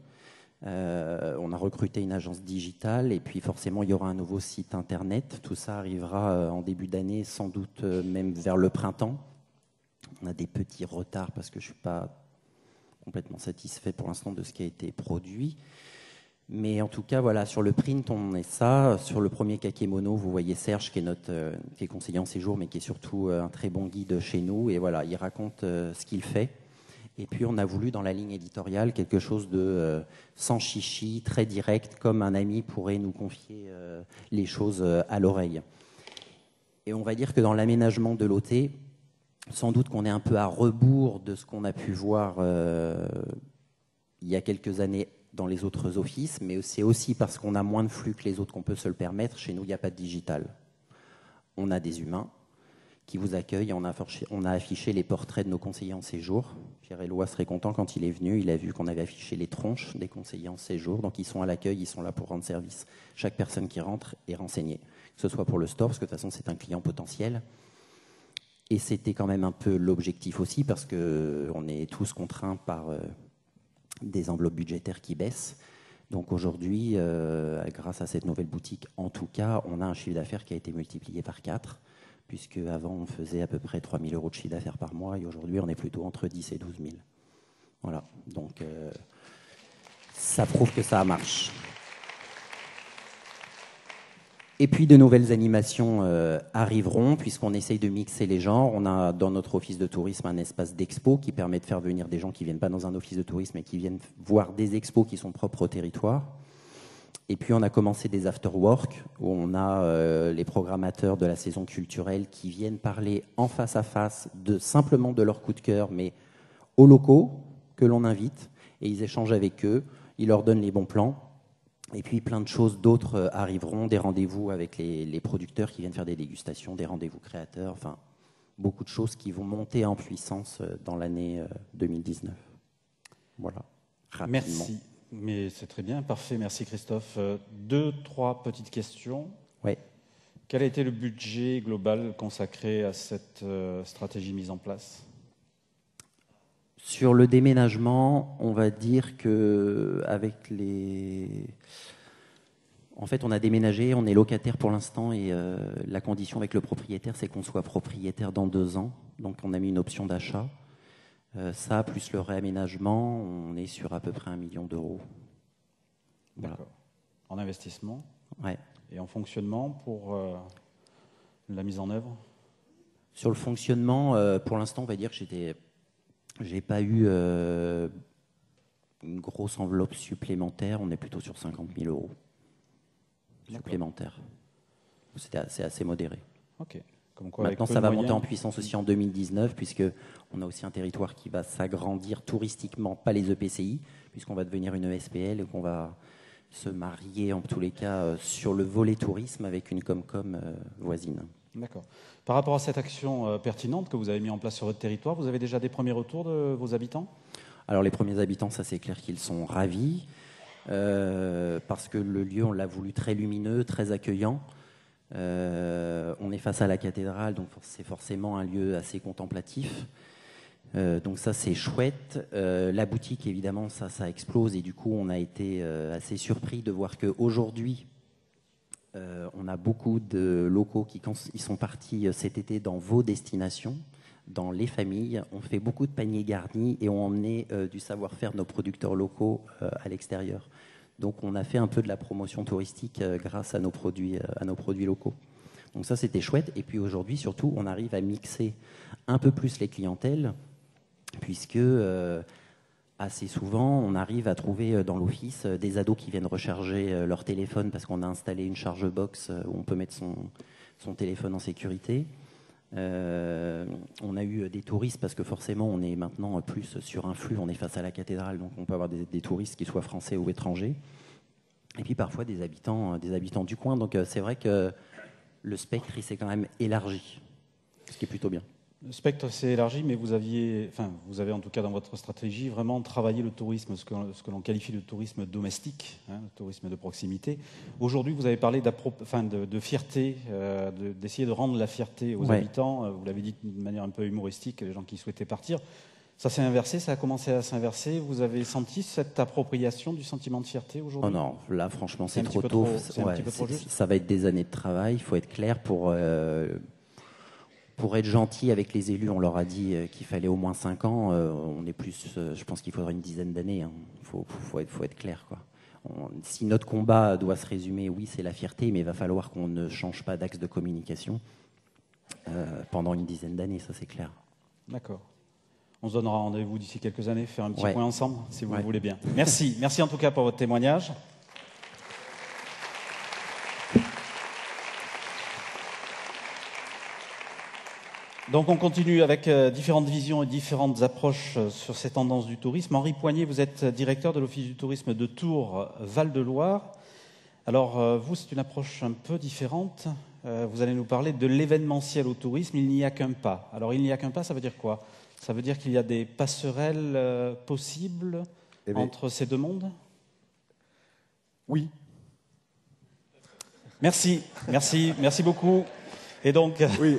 On a recruté une agence digitale et puis forcément il y aura un nouveau site internet. Tout ça arrivera en début d'année, sans doute même vers le printemps. On a des petits retards parce que je ne suis pas complètement satisfait pour l'instant de ce qui a été produit. Mais en tout cas, voilà, sur le print, on est ça. Sur le premier kakémono, vous voyez Serge qui est conseiller en séjour, mais qui est surtout un très bon guide chez nous. Et voilà, il raconte ce qu'il fait. Et puis, on a voulu, dans la ligne éditoriale, quelque chose de sans chichi, très direct, comme un ami pourrait nous confier les choses à l'oreille. Et on va dire que dans l'aménagement de l'OT, sans doute qu'on est un peu à rebours de ce qu'on a pu voir il y a quelques années dans les autres offices, mais c'est aussi parce qu'on a moins de flux que les autres qu'on peut se le permettre. Chez nous, il n'y a pas de digital. On a des humains qui vous accueillent. On a affiché les portraits de nos conseillers en séjour. Pierre-Éloi serait content quand il est venu. Il a vu qu'on avait affiché les tronches des conseillers en séjour. Donc ils sont à l'accueil, ils sont là pour rendre service. Chaque personne qui rentre est renseignée, que ce soit pour le store, parce que de toute façon c'est un client potentiel. Et c'était quand même un peu l'objectif aussi, parce qu'on est tous contraints par des enveloppes budgétaires qui baissent. Donc aujourd'hui, grâce à cette nouvelle boutique, en tout cas, on a un chiffre d'affaires qui a été multiplié par 4, puisque avant on faisait à peu près 3 000 € de chiffre d'affaires par mois, et aujourd'hui on est plutôt entre 10 et 12 000. Voilà, donc ça prouve que ça marche. Et puis de nouvelles animations arriveront, puisqu'on essaye de mixer les genres. On a dans notre office de tourisme un espace d'expo qui permet de faire venir des gens qui ne viennent pas dans un office de tourisme, mais qui viennent voir des expos qui sont propres au territoire. Et puis on a commencé des after-work, où on a les programmateurs de la saison culturelle qui viennent parler en face à face simplement de leur coup de cœur, mais aux locaux que l'on invite, et ils échangent avec eux, ils leur donnent les bons plans. Et puis plein de choses d'autres arriveront, des rendez-vous avec les producteurs qui viennent faire des dégustations, des rendez-vous créateurs, enfin beaucoup de choses qui vont monter en puissance dans l'année 2019. Voilà, rapidement. Merci, mais c'est très bien, parfait, merci Christophe. 2-3 petites questions. Oui. Quel a été le budget global consacré à cette stratégie mise en place ? Sur le déménagement, on va dire que en fait, on a déménagé, on est locataire pour l'instant, et la condition avec le propriétaire, c'est qu'on soit propriétaire dans 2 ans. Donc, on a mis une option d'achat. Ça, plus le réaménagement, on est sur à peu près 1 million d'euros. Voilà. D'accord. En investissement ? Ouais. Et en fonctionnement pour la mise en œuvre ? Sur le fonctionnement, pour l'instant, on va dire que j'ai pas eu une grosse enveloppe supplémentaire. On est plutôt sur 50 000 € supplémentaires. C'est assez modéré. Ok. Comme quoi, maintenant, ça va monter en puissance aussi en 2019, puisqu'on a aussi un territoire qui va s'agrandir touristiquement, pas les EPCI, puisqu'on va devenir une ESPL et qu'on va se marier, en tous les cas, sur le volet tourisme avec une Comcom voisine. D'accord. Par rapport à cette action pertinente que vous avez mise en place sur votre territoire, vous avez déjà des premiers retours de vos habitants ? Alors les premiers habitants, ça c'est clair qu'ils sont ravis, parce que le lieu, on l'a voulu très lumineux, très accueillant. On est face à la cathédrale, donc c'est forcément un lieu assez contemplatif. Donc ça c'est chouette. La boutique, évidemment, ça explose, et du coup on a été assez surpris de voir qu'aujourd'hui, on a beaucoup de locaux qui sont partis cet été dans vos destinations, dans les familles. On fait beaucoup de paniers garnis et on emmené du savoir-faire de nos producteurs locaux à l'extérieur. Donc on a fait un peu de la promotion touristique grâce à nos produits locaux. Donc ça c'était chouette. Et puis aujourd'hui surtout on arrive à mixer un peu plus les clientèles, puisque assez souvent, on arrive à trouver dans l'office des ados qui viennent recharger leur téléphone parce qu'on a installé une charge box où on peut mettre son téléphone en sécurité. On a eu des touristes parce que forcément, on est maintenant plus sur un flux, on est face à la cathédrale, donc on peut avoir des touristes qui soient français ou étrangers. et puis parfois des habitants du coin. Donc c'est vrai que le spectre il s'est quand même élargi, ce qui est plutôt bien. Le spectre s'est élargi, mais vous avez en tout cas dans votre stratégie vraiment travaillé le tourisme, ce que l'on qualifie de tourisme domestique, le tourisme de proximité. Aujourd'hui, vous avez parlé de fierté, d'essayer de rendre la fierté aux habitants. Vous l'avez dit d'une manière un peu humoristique, les gens qui souhaitaient partir. Ça s'est inversé, ça a commencé à s'inverser. Vous avez senti cette appropriation du sentiment de fierté aujourd'hui ? Oh non, là franchement c'est trop tôt. C'est un petit peu trop juste. Ça va être des années de travail, il faut être clair pour être gentil avec les élus, on leur a dit qu'il fallait au moins 5 ans. On est plus, je pense qu'il faudra une dizaine d'années. Il faut être clair, quoi. Si notre combat doit se résumer, oui, c'est la fierté, mais il va falloir qu'on ne change pas d'axe de communication pendant une dizaine d'années, ça c'est clair. D'accord. On se donnera rendez-vous d'ici quelques années, faire un petit point ensemble, si vous le voulez bien. Merci. Merci en tout cas pour votre témoignage. Donc on continue avec différentes visions et différentes approches sur ces tendances du tourisme. Henri Poignet, vous êtes directeur de l'Office du tourisme de Tours, Val-de-Loire. Alors vous, c'est une approche un peu différente. Vous allez nous parler de l'événementiel au tourisme. Il n'y a qu'un pas. Alors il n'y a qu'un pas, ça veut dire quoi ? Ça veut dire qu'il y a des passerelles possibles entre ces deux mondes ? Oui. Merci beaucoup. Et donc, oui.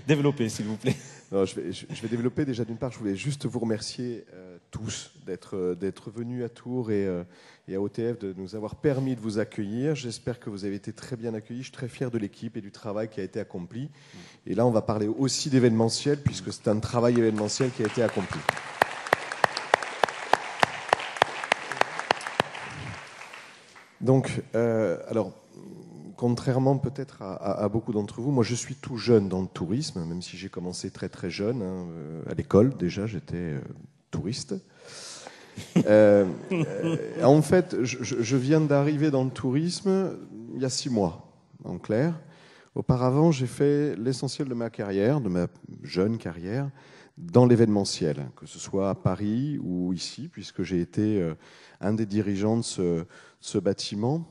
Développez, s'il vous plaît. Non, je vais développer. Déjà, d'une part, je voulais juste vous remercier tous d'être venus à Tours et à OTF de nous avoir permis de vous accueillir. J'espère que vous avez été très bien accueillis. Je suis très fier de l'équipe et du travail qui a été accompli. Et là, on va parler aussi d'événementiel, puisque c'est un travail événementiel qui a été accompli. Donc, alors... Contrairement peut-être à beaucoup d'entre vous, moi je suis tout jeune dans le tourisme, même si j'ai commencé très très jeune. À l'école déjà, j'étais touriste. En fait, je viens d'arriver dans le tourisme il y a 6 mois, en clair. Auparavant, j'ai fait l'essentiel de ma carrière, de ma jeune carrière, dans l'événementiel, que ce soit à Paris ou ici, puisque j'ai été un des dirigeants de ce bâtiment.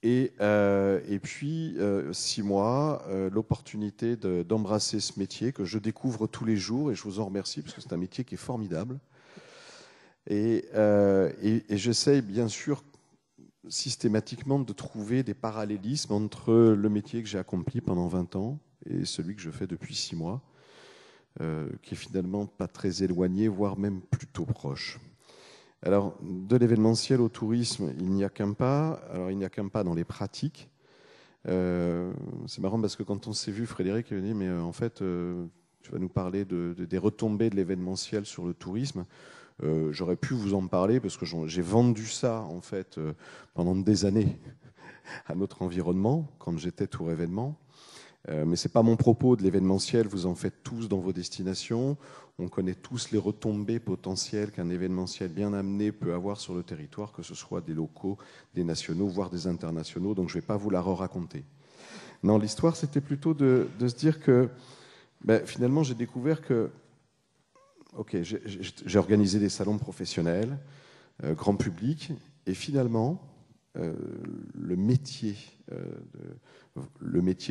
Et puis, 6 mois, l'opportunité d'embrasser ce métier que je découvre tous les jours, et je vous en remercie, parce que c'est un métier qui est formidable. Et j'essaye, bien sûr, systématiquement de trouver des parallélismes entre le métier que j'ai accompli pendant 20 ans et celui que je fais depuis 6 mois, qui est finalement pas très éloigné, voire même plutôt proche. Alors, de l'événementiel au tourisme, il n'y a qu'un pas. Alors, il n'y a qu'un pas dans les pratiques. C'est marrant parce que quand on s'est vu, Frédéric m'a dit, mais en fait, tu vas nous parler des retombées de l'événementiel sur le tourisme. J'aurais pu vous en parler parce que j'ai vendu ça, en fait, pendant des années à notre environnement, quand j'étais Tour Événement. Mais ce n'est pas mon propos de l'événementiel, vous en faites tous dans vos destinations. On connaît tous les retombées potentielles qu'un événementiel bien amené peut avoir sur le territoire, que ce soit des locaux, des nationaux, voire des internationaux. Donc je ne vais pas vous la raconter. Non, l'histoire, c'était plutôt de se dire que finalement, j'ai découvert que j'ai organisé des salons professionnels, grand public, et finalement, le métier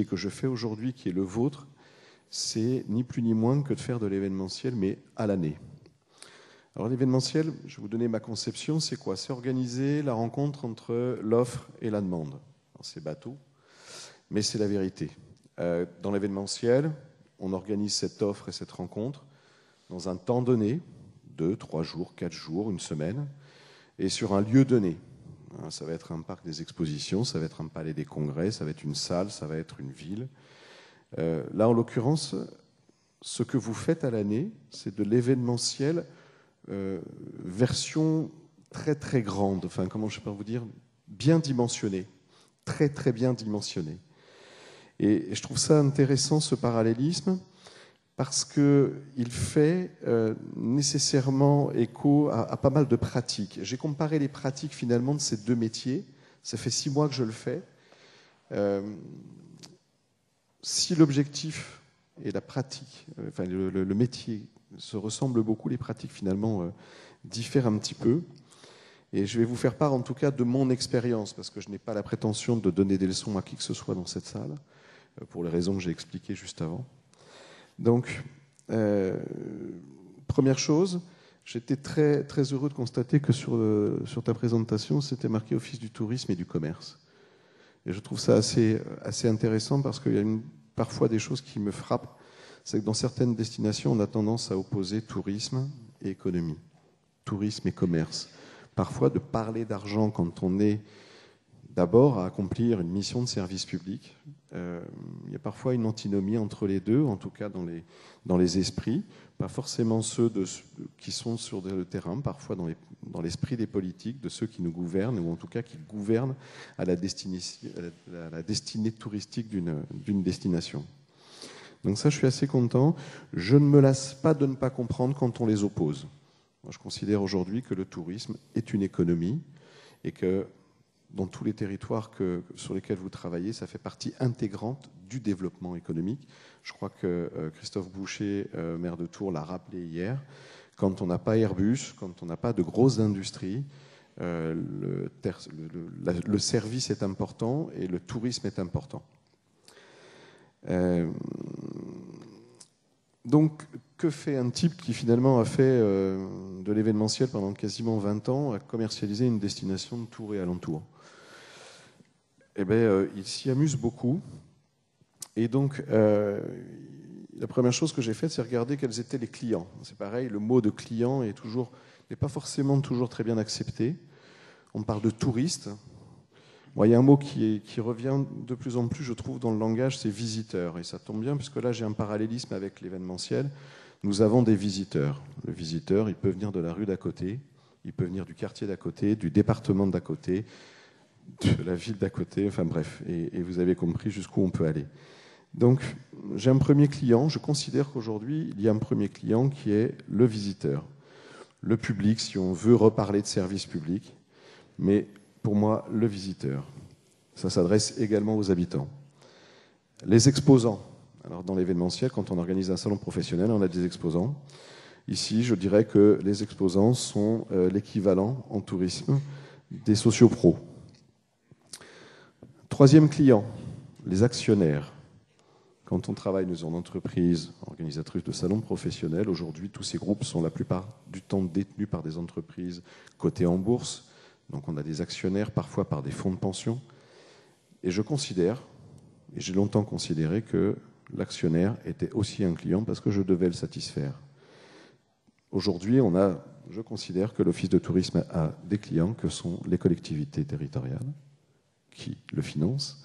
que je fais aujourd'hui, qui est le vôtre, c'est ni plus ni moins que de faire de l'événementiel, mais à l'année. Alors l'événementiel, je vais vous donner ma conception, c'est quoi ? C'est organiser la rencontre entre l'offre et la demande. Alors, c'est bateau, mais c'est la vérité. Dans l'événementiel, on organise cette offre et cette rencontre dans un temps donné, 2, 3 jours, 4 jours, une semaine, et sur un lieu donné. Ça va être un parc des expositions, ça va être un palais des congrès, ça va être une salle, ça va être une ville. Là, en l'occurrence, ce que vous faites à l'année, c'est de l'événementiel version très très grande, enfin comment je peux vous dire, bien dimensionnée, très très bien dimensionnée. Et je trouve ça intéressant, ce parallélisme, parce qu'il fait nécessairement écho à pas mal de pratiques. J'ai comparé les pratiques finalement de ces deux métiers. Ça fait 6 mois que je le fais. Si l'objectif et la pratique, enfin le métier se ressemblent beaucoup, les pratiques finalement diffèrent un petit peu. Et je vais vous faire part en tout cas de mon expérience, parce que je n'ai pas la prétention de donner des leçons à qui que ce soit dans cette salle, pour les raisons que j'ai expliquées juste avant. Donc, première chose, j'étais très, très heureux de constater que sur ta présentation, c'était marqué Office du tourisme et du commerce. Et je trouve ça assez intéressant parce qu'il y a parfois des choses qui me frappent. C'est que dans certaines destinations, on a tendance à opposer tourisme et économie, tourisme et commerce. Parfois, de parler d'argent quand on est d'abord à accomplir une mission de service public, il y a parfois une antinomie entre les deux, en tout cas dans les esprits, pas forcément ceux qui sont sur le terrain, parfois dans l'esprit des politiques, de ceux qui nous gouvernent, ou en tout cas qui gouvernent à la destinée touristique d'une destination. Donc ça, je suis assez content. Je ne me lasse pas de ne pas comprendre quand on les oppose. Moi, je considère aujourd'hui que le tourisme est une économie et que dans tous les territoires sur lesquels vous travaillez, ça fait partie intégrante du développement économique. Je crois que Christophe Boucher, maire de Tours, l'a rappelé hier. Quand on n'a pas Airbus, quand on n'a pas de grosses industries, le service est important et le tourisme est important. Donc, que fait un type qui finalement a fait de l'événementiel pendant quasiment 20 ans, a commercialisé une destination de Tours et alentours? Eh bien, il s'y amuse beaucoup. Et donc, la première chose que j'ai faite, c'est regarder quels étaient les clients. C'est pareil, le mot de client n'est pas forcément toujours très bien accepté. On parle de touristes. Bon, il y a un mot qui revient de plus en plus, je trouve, dans le langage, c'est visiteur. Et ça tombe bien, puisque là, j'ai un parallélisme avec l'événementiel. Nous avons des visiteurs. Le visiteur, il peut venir de la rue d'à côté, il peut venir du quartier d'à côté, du département d'à côté, de la ville d'à côté, enfin bref. Et vous avez compris jusqu'où on peut aller. Donc, j'ai un premier client. Je considère qu'aujourd'hui, il y a un premier client qui est le visiteur. Le public, si on veut reparler de service public. Mais pour moi, le visiteur. Ça s'adresse également aux habitants. Les exposants. Alors, dans l'événementiel, quand on organise un salon professionnel, on a des exposants. Ici, je dirais que les exposants sont l'équivalent en tourisme des sociopros. Troisième client, les actionnaires. Quand on travaille dans une entreprise organisatrice de salons professionnels, aujourd'hui, tous ces groupes sont la plupart du temps détenus par des entreprises cotées en bourse. Donc on a des actionnaires, parfois par des fonds de pension. Et je considère, et j'ai longtemps considéré, que l'actionnaire était aussi un client parce que je devais le satisfaire. Aujourd'hui, je considère que l'Office de tourisme a des clients que sont les collectivités territoriales qui le financent,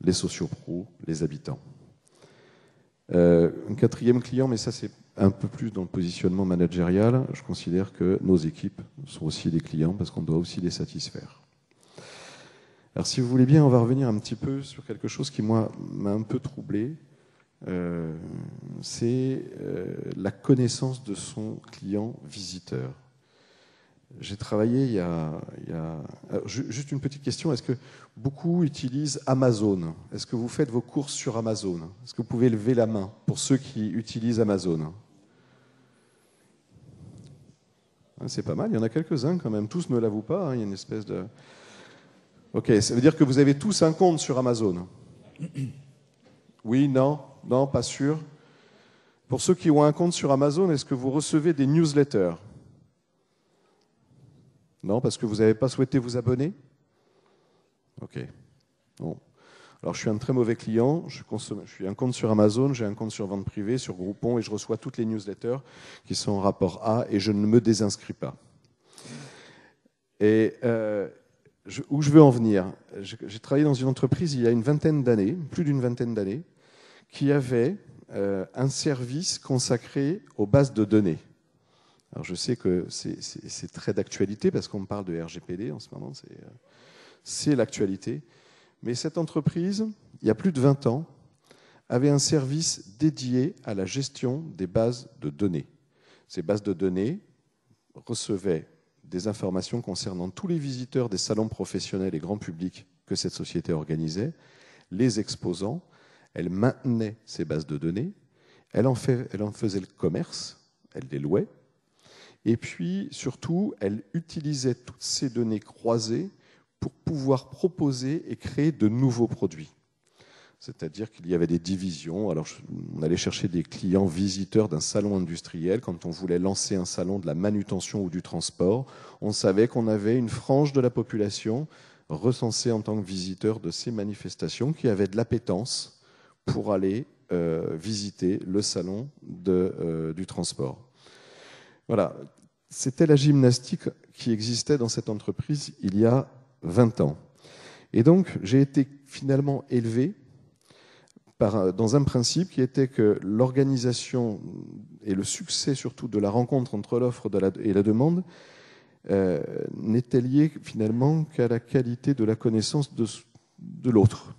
les sociopros, les habitants. Un quatrième client, mais ça c'est un peu plus dans le positionnement managérial, je considère que nos équipes sont aussi des clients parce qu'on doit aussi les satisfaire. Alors si vous voulez bien, on va revenir un petit peu sur quelque chose qui moi m'a un peu troublé, c'est la connaissance de son client visiteur. J'ai travaillé il y a... Juste une petite question, est-ce que beaucoup utilisent Amazon? Est-ce que vous faites vos courses sur Amazon? Est-ce que vous pouvez lever la main pour ceux qui utilisent Amazon? C'est pas mal, il y en a quelques-uns quand même. Tous ne l'avouent pas, hein, il y a une espèce de... Ok, ça veut dire que vous avez tous un compte sur Amazon? Oui, non, pas sûr. Pour ceux qui ont un compte sur Amazon, est-ce que vous recevez des newsletters? Non, parce que vous n'avez pas souhaité vous abonner? Ok. Bon. Alors, je suis un très mauvais client. Je suis un compte sur Amazon, j'ai un compte sur Vente Privée, sur Groupon, et je reçois toutes les newsletters qui sont en rapport A, et je ne me désinscris pas. Et où je veux en venir? J'ai travaillé dans une entreprise il y a une vingtaine d'années, plus d'une vingtaine d'années, qui avait un service consacré aux bases de données. Alors je sais que c'est très d'actualité parce qu'on parle de RGPD en ce moment, c'est l'actualité. Mais cette entreprise, il y a plus de 20 ans, avait un service dédié à la gestion des bases de données. Ces bases de données recevaient des informations concernant tous les visiteurs des salons professionnels et grand public que cette société organisait, les exposants. Elle maintenait ces bases de données, elle en faisait le commerce, elle les louait. Et puis, surtout, elle utilisait toutes ces données croisées pour pouvoir proposer et créer de nouveaux produits. C'est-à-dire qu'il y avait des divisions. Alors, on allait chercher des clients visiteurs d'un salon industriel. Quand on voulait lancer un salon de la manutention ou du transport, on savait qu'on avait une frange de la population recensée en tant que visiteur de ces manifestations qui avait de l'appétence pour aller visiter le salon du transport. Voilà. C'était la gymnastique qui existait dans cette entreprise il y a 20 ans. Et donc, j'ai été finalement élevé dans un principe qui était que l'organisation et le succès surtout de la rencontre entre l'offre et la demande n'était lié finalement qu'à la qualité de la connaissance de l'autre.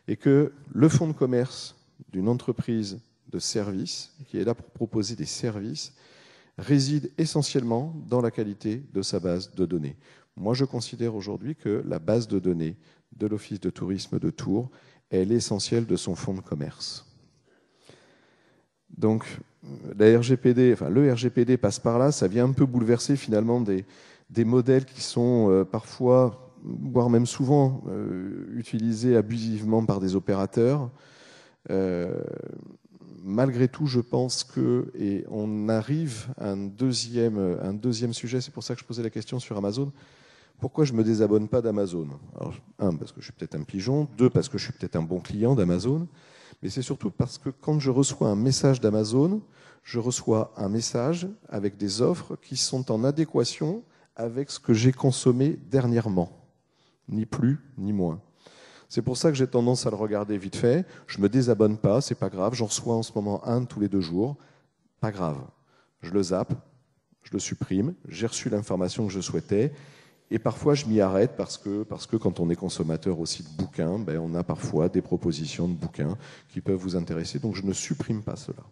Et que le fonds de commerce d'une entreprise de services, qui est là pour proposer des services, réside essentiellement dans la qualité de sa base de données. Moi, je considère aujourd'hui que la base de données de l'Office de tourisme de Tours est l'essentiel de son fonds de commerce. Donc, le RGPD passe par là, ça vient un peu bouleverser finalement des modèles qui sont parfois, voire même souvent, utilisés abusivement par des opérateurs. Malgré tout, je pense que, et on arrive à un deuxième sujet, c'est pour ça que je posais la question sur Amazon. Pourquoi je ne me désabonne pas d'Amazon? Alors, 1, parce que je suis peut-être un pigeon. 2, parce que je suis peut-être un bon client d'Amazon. Mais c'est surtout parce que quand je reçois un message d'Amazon, je reçois un message avec des offres qui sont en adéquation avec ce que j'ai consommé dernièrement. Ni plus, ni moins. C'est pour ça que j'ai tendance à le regarder vite fait. Je ne me désabonne pas, c'est pas grave. J'en reçois en ce moment un tous les 2 jours. Pas grave. Je le zappe, je le supprime. J'ai reçu l'information que je souhaitais. Et parfois, je m'y arrête parce que quand on est consommateur aussi de bouquins, on a parfois des propositions de bouquins qui peuvent vous intéresser. Donc, je ne supprime pas cela.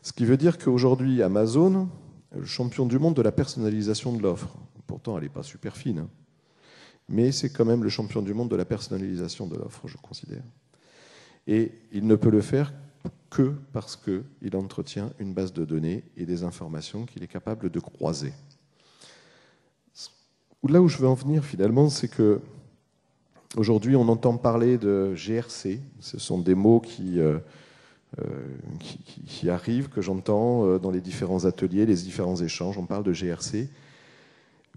Ce qui veut dire qu'aujourd'hui, Amazon est le champion du monde de la personnalisation de l'offre. Pourtant, elle n'est pas super fine, hein. Mais c'est quand même le champion du monde de la personnalisation de l'offre, je considère. Et il ne peut le faire que parce qu'il entretient une base de données et des informations qu'il est capable de croiser. Là où je veux en venir finalement, c'est que aujourd'hui on entend parler de GRC. Ce sont des mots qui arrivent, que j'entends dans les différents ateliers, les différents échanges. On parle de GRC.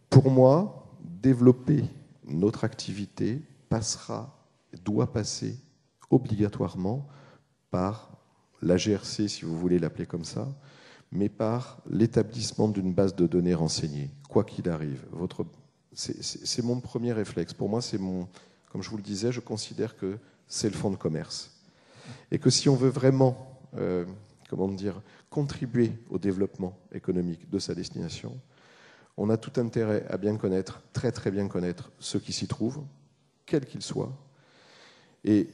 Pour moi, développer notre activité doit passer obligatoirement par la GRC, si vous voulez l'appeler comme ça, mais par l'établissement d'une base de données renseignée, quoi qu'il arrive. C'est mon premier réflexe. Pour moi, comme je vous le disais, je considère que c'est le fonds de commerce. Et que si on veut vraiment contribuer au développement économique de sa destination, on a tout intérêt à bien connaître, très très bien connaître ceux qui s'y trouvent, quels qu'ils soient, et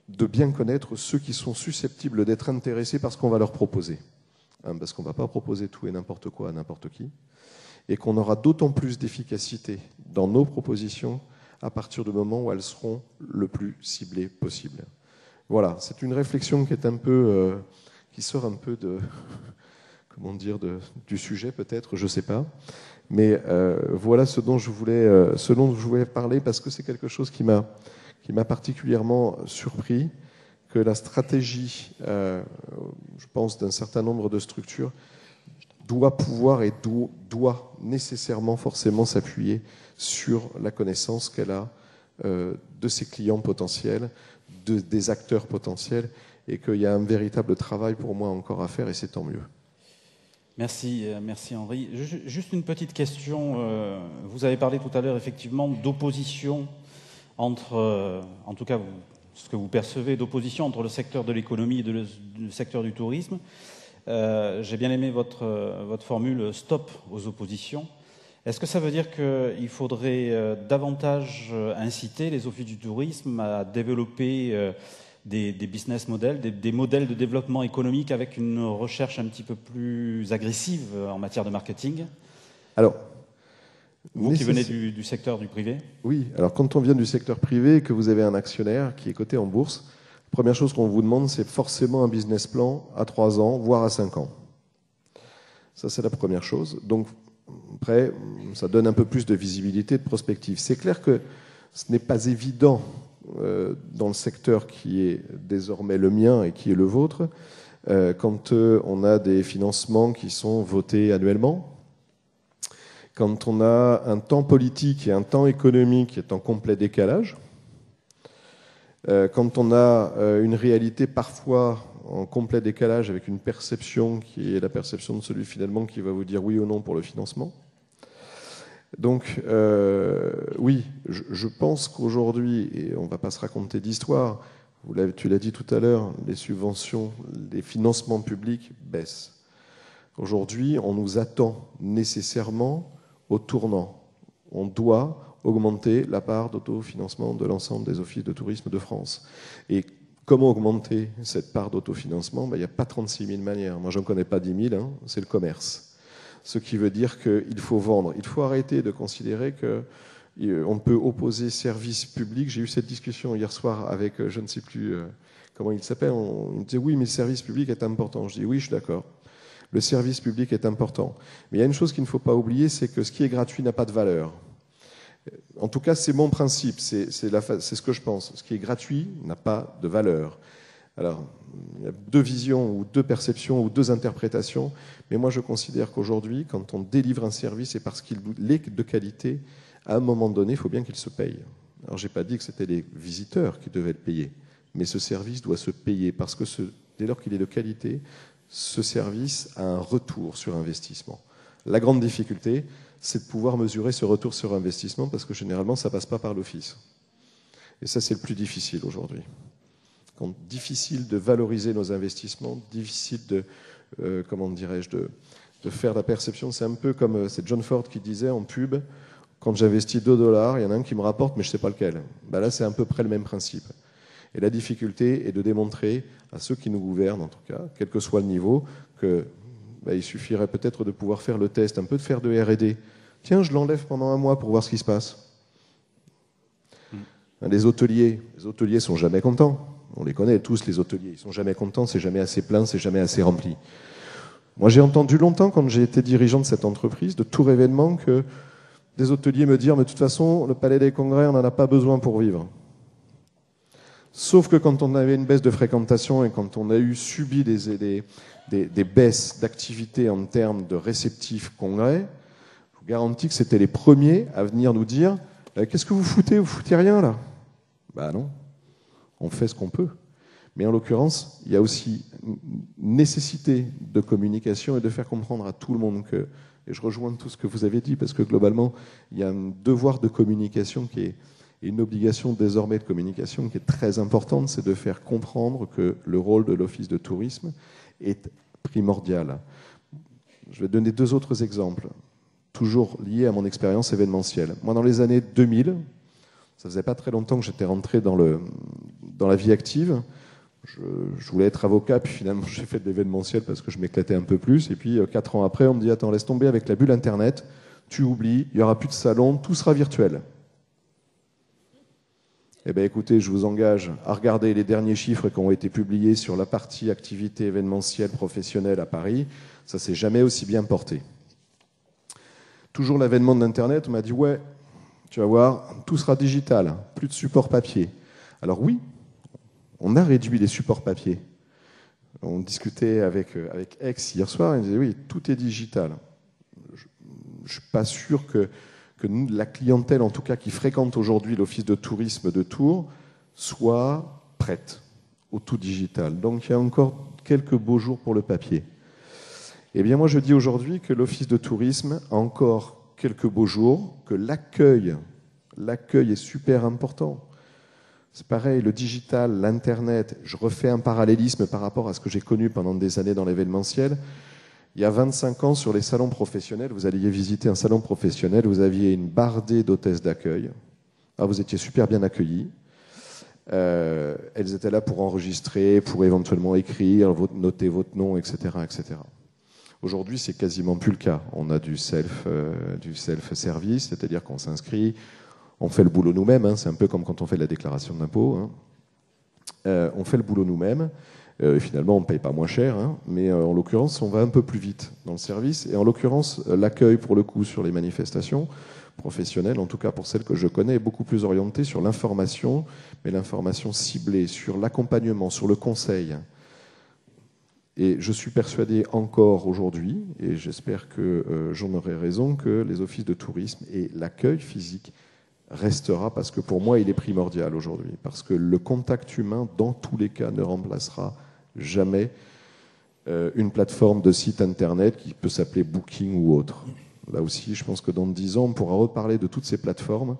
de bien connaître ceux qui sont susceptibles d'être intéressés par ce qu'on va leur proposer. Parce qu'on ne va pas proposer tout et n'importe quoi à n'importe qui, et qu'on aura d'autant plus d'efficacité dans nos propositions à partir du moment où elles seront le plus ciblées possible. Voilà, c'est une réflexion qui est un peu, qui sort un peu du sujet peut-être, je ne sais pas. Mais voilà ce dont je voulais parler, parce que c'est quelque chose qui m'a particulièrement surpris, que la stratégie, je pense, d'un certain nombre de structures doit pouvoir et doit nécessairement forcément s'appuyer sur la connaissance qu'elle a de ses clients potentiels, des acteurs potentiels, et qu'il y a un véritable travail pour moi encore à faire, et c'est tant mieux. Merci Henri. Juste une petite question. Vous avez parlé tout à l'heure effectivement d'opposition entre, en tout cas ce que vous percevez, d'opposition entre le secteur de l'économie et le secteur du tourisme. J'ai bien aimé votre formule « stop aux oppositions ». Est-ce que ça veut dire qu'il faudrait davantage inciter les offices du tourisme à développer des business models, des modèles de développement économique avec une recherche un petit peu plus agressive en matière de marketing? Alors, vous qui venez du secteur du privé? Oui, alors quand on vient du secteur privé et que vous avez un actionnaire qui est coté en bourse, la première chose qu'on vous demande, c'est forcément un business plan à 3 ans, voire à 5 ans. Ça, c'est la première chose. Donc, après, ça donne un peu plus de visibilité, de prospective. C'est clair que ce n'est pas évident dans le secteur qui est désormais le mien et qui est le vôtre, quand on a des financements qui sont votés annuellement, quand on a un temps politique et un temps économique qui est en complet décalage, quand on a une réalité parfois en complet décalage avec une perception qui est la perception de celui finalement qui va vous dire oui ou non pour le financement. Donc oui, je pense qu'aujourd'hui, et on ne va pas se raconter d'histoire, tu l'as dit tout à l'heure, les subventions, les financements publics baissent. Aujourd'hui, on nous attend nécessairement au tournant. On doit augmenter la part d'autofinancement de l'ensemble des offices de tourisme de France. Et comment augmenter cette part d'autofinancement? Il n'y a pas 36 000 manières. Moi, je n'en connais pas 10 000, hein, c'est le commerce. Ce qui veut dire qu'il faut vendre. Il faut arrêter de considérer qu'on peut opposer service public. J'ai eu cette discussion hier soir avec, je ne sais plus comment il s'appelle, on me disait oui, mais le service public est important. Je dis oui, je suis d'accord. Le service public est important. Mais il y a une chose qu'il ne faut pas oublier, c'est que ce qui est gratuit n'a pas de valeur. En tout cas, c'est mon principe, c'est ce que je pense. Ce qui est gratuit n'a pas de valeur. Alors, il y a deux visions ou deux perceptions ou deux interprétations, mais moi je considère qu'aujourd'hui, quand on délivre un service et parce qu'il est de qualité, à un moment donné, il faut bien qu'il se paye. Alors, je n'ai pas dit que c'était les visiteurs qui devaient le payer, mais ce service doit se payer parce que dès lors qu'il est de qualité, ce service a un retour sur investissement. La grande difficulté, c'est de pouvoir mesurer ce retour sur investissement parce que généralement, ça ne passe pas par l'office. Et ça, c'est le plus difficile aujourd'hui. Difficile de valoriser nos investissements, difficile de, comment dirais-je, de faire la perception. C'est un peu comme, c'est John Ford qui disait en pub, quand j'investis $2, il y en a un qui me rapporte, mais je ne sais pas lequel. Ben là, c'est à peu près le même principe. Et la difficulté est de démontrer à ceux qui nous gouvernent, en tout cas, quel que soit le niveau, que il suffirait peut-être de pouvoir faire le test, un peu de faire de R&D. Tiens, je l'enlève pendant un mois pour voir ce qui se passe. Les hôteliers ne sont jamais contents. On les connaît tous, les hôteliers. Ils sont jamais contents, c'est jamais assez plein, c'est jamais assez rempli. Moi, j'ai entendu longtemps, quand j'ai été dirigeant de cette entreprise, de tout événement, que des hôteliers me dirent, mais de toute façon, le Palais des Congrès, on n'en a pas besoin pour vivre. Sauf que quand on avait une baisse de fréquentation et quand on a subi des baisses d'activité en termes de réceptifs congrès, je vous garantis que c'était les premiers à venir nous dire qu'est-ce que vous foutez? Vous foutez rien là? Ben non, on fait ce qu'on peut. Mais en l'occurrence, il y a aussi une nécessité de communication et de faire comprendre à tout le monde que, et je rejoins tout ce que vous avez dit, parce que globalement, il y a un devoir de communication qui est une obligation désormais de communication qui est très importante, c'est de faire comprendre que le rôle de l'Office de tourisme est primordial. Je vais donner deux autres exemples, toujours liés à mon expérience événementielle. Moi, dans les années 2000, ça faisait pas très longtemps que j'étais rentré dans la vie active. Je voulais être avocat, puis finalement j'ai fait de l'événementiel parce que je m'éclatais un peu plus. Et puis 4 ans après, on me dit attends, laisse tomber avec la bulle Internet, tu oublies, il n'y aura plus de salon, tout sera virtuel. Eh bien écoutez, je vous engage à regarder les derniers chiffres qui ont été publiés sur la partie activité événementielle professionnelle à Paris. Ça ne s'est jamais aussi bien porté. Toujours l'avènement de l'Internet, on m'a dit ouais, tu vas voir, tout sera digital, plus de support papier. Alors oui, on a réduit les supports papier. On discutait avec Aix hier soir, il disait oui, tout est digital. Je ne suis pas sûr que la clientèle, en tout cas qui fréquente aujourd'hui l'office de tourisme de Tours, soit prête au tout digital. Donc il y a encore quelques beaux jours pour le papier. Eh bien moi je dis aujourd'hui que l'office de tourisme a encore quelques beaux jours, que l'accueil est super important. C'est pareil, le digital, l'Internet, je refais un parallélisme par rapport à ce que j'ai connu pendant des années dans l'événementiel. Il y a 25 ans, sur les salons professionnels, vous alliez visiter un salon professionnel, vous aviez une bardée d'hôtesses d'accueil. Alors, vous étiez super bien accueillis. Elles étaient là pour enregistrer, pour éventuellement écrire, noter votre nom, etc., etc. Aujourd'hui, c'est quasiment plus le cas. On a du self-service, c'est-à-dire qu'on s'inscrit, on fait le boulot nous-mêmes. Hein, c'est un peu comme quand on fait la déclaration d'impôt. Hein. On fait le boulot nous-mêmes. Finalement, on ne paye pas moins cher, hein, mais en l'occurrence, on va un peu plus vite dans le service. Et en l'occurrence, l'accueil, pour le coup, sur les manifestations professionnelles, en tout cas pour celles que je connais, est beaucoup plus orienté sur l'information, mais l'information ciblée, sur l'accompagnement, sur le conseil. Et je suis persuadé encore aujourd'hui, et j'espère que j'en aurai raison, que les offices de tourisme et l'accueil physique restera, parce que pour moi, il est primordial aujourd'hui. Parce que le contact humain, dans tous les cas, ne remplacera jamais une plateforme de site internet qui peut s'appeler Booking ou autre. Là aussi, je pense que dans 10 ans, on pourra reparler de toutes ces plateformes.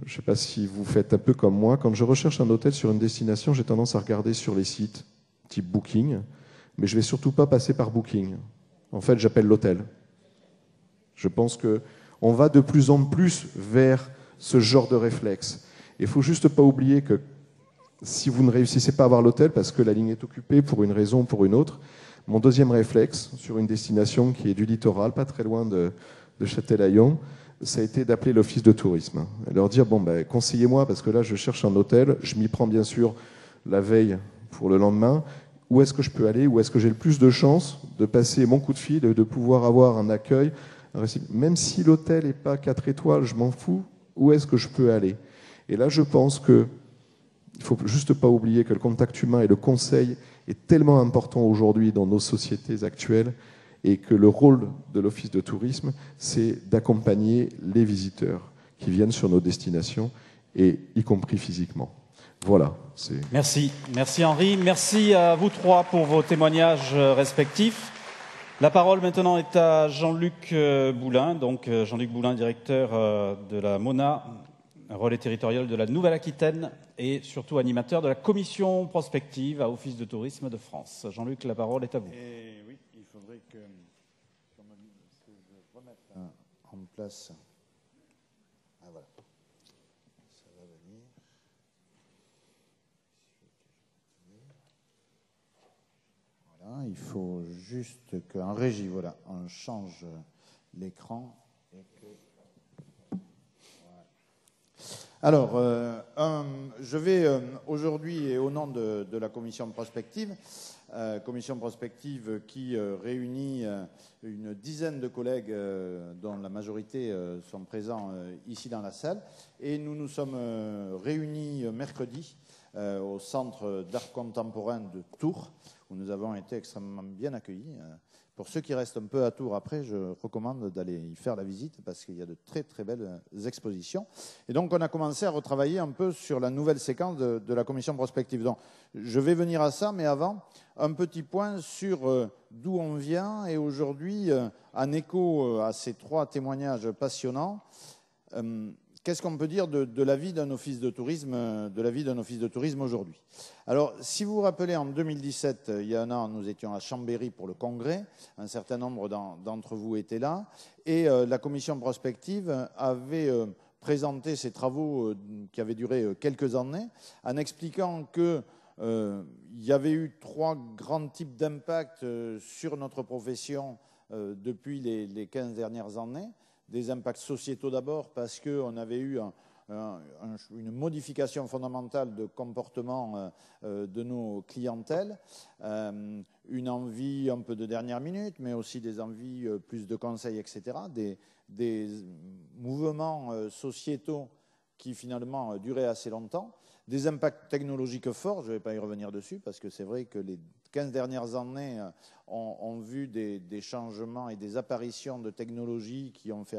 Je ne sais pas si vous faites un peu comme moi. Quand je recherche un hôtel sur une destination, j'ai tendance à regarder sur les sites type Booking, mais je ne vais surtout pas passer par Booking. En fait, j'appelle l'hôtel. Je pense qu'on va de plus en plus vers ce genre de réflexe. Il ne faut juste pas oublier que si vous ne réussissez pas à avoir l'hôtel parce que la ligne est occupée pour une raison ou pour une autre, mon deuxième réflexe sur une destination qui est du littoral, pas très loin de Châtelaillon, ça a été d'appeler l'office de tourisme et leur dire, bon, ben, conseillez-moi parce que là, je cherche un hôtel, je m'y prends bien sûr la veille pour le lendemain. Où est-ce que je peux aller? Où est-ce que j'ai le plus de chances de passer mon coup de fil et de pouvoir avoir un accueil? Même si l'hôtel n'est pas 4 étoiles, je m'en fous. Où est-ce que je peux aller? Et là, je pense qu'il ne faut juste pas oublier que le contact humain et le conseil est tellement important aujourd'hui dans nos sociétés actuelles et que le rôle de l'office de tourisme, c'est d'accompagner les visiteurs qui viennent sur nos destinations, et y compris physiquement. Voilà. Merci. Merci Henri. Merci à vous trois pour vos témoignages respectifs. La parole maintenant est à Jean-Luc Boulin, donc Jean-Luc Boulin, directeur de la MONA, relais territorial de la Nouvelle-Aquitaine et surtout animateur de la commission prospective à Office de tourisme de France. Jean-Luc, la parole est à vous. Et oui, il faudrait que je remette en place. Ah voilà. Ça va venir. Voilà, il faut juste qu'en régie, voilà, on change l'écran et que. Alors, je vais aujourd'hui, et au nom de la commission prospective qui réunit une dizaine de collègues dont la majorité sont présents ici dans la salle, et nous nous sommes réunis mercredi au Centre d'art contemporain de Tours, où nous avons été extrêmement bien accueillis. Pour ceux qui restent un peu à Tours après, je recommande d'aller y faire la visite parce qu'il y a de très très belles expositions. Et donc on a commencé à retravailler un peu sur la nouvelle séquence de la commission prospective. Donc je vais venir à ça, mais avant, un petit point sur d'où on vient. Et aujourd'hui, en écho à ces trois témoignages passionnants, qu'est-ce qu'on peut dire de la vie d'un office de tourisme, aujourd'hui? Alors, si vous vous rappelez, en 2017, il y a un an, nous étions à Chambéry pour le congrès. Un certain nombre d'entre vous étaient là. Et la commission prospective avait présenté ses travaux qui avaient duré quelques années, en expliquant qu'il y avait eu 3 grands types d'impacts sur notre profession depuis les 15 dernières années. Des impacts sociétaux d'abord, parce qu'on avait eu une modification fondamentale de comportement de nos clientèles, une envie un peu de dernière minute, mais aussi des envies plus de conseils, etc., des mouvements sociétaux qui finalement duraient assez longtemps, des impacts technologiques forts, je ne vais pas y revenir dessus, parce que c'est vrai que les 15 dernières années ont vu des changements et des apparitions de technologies qui ont fait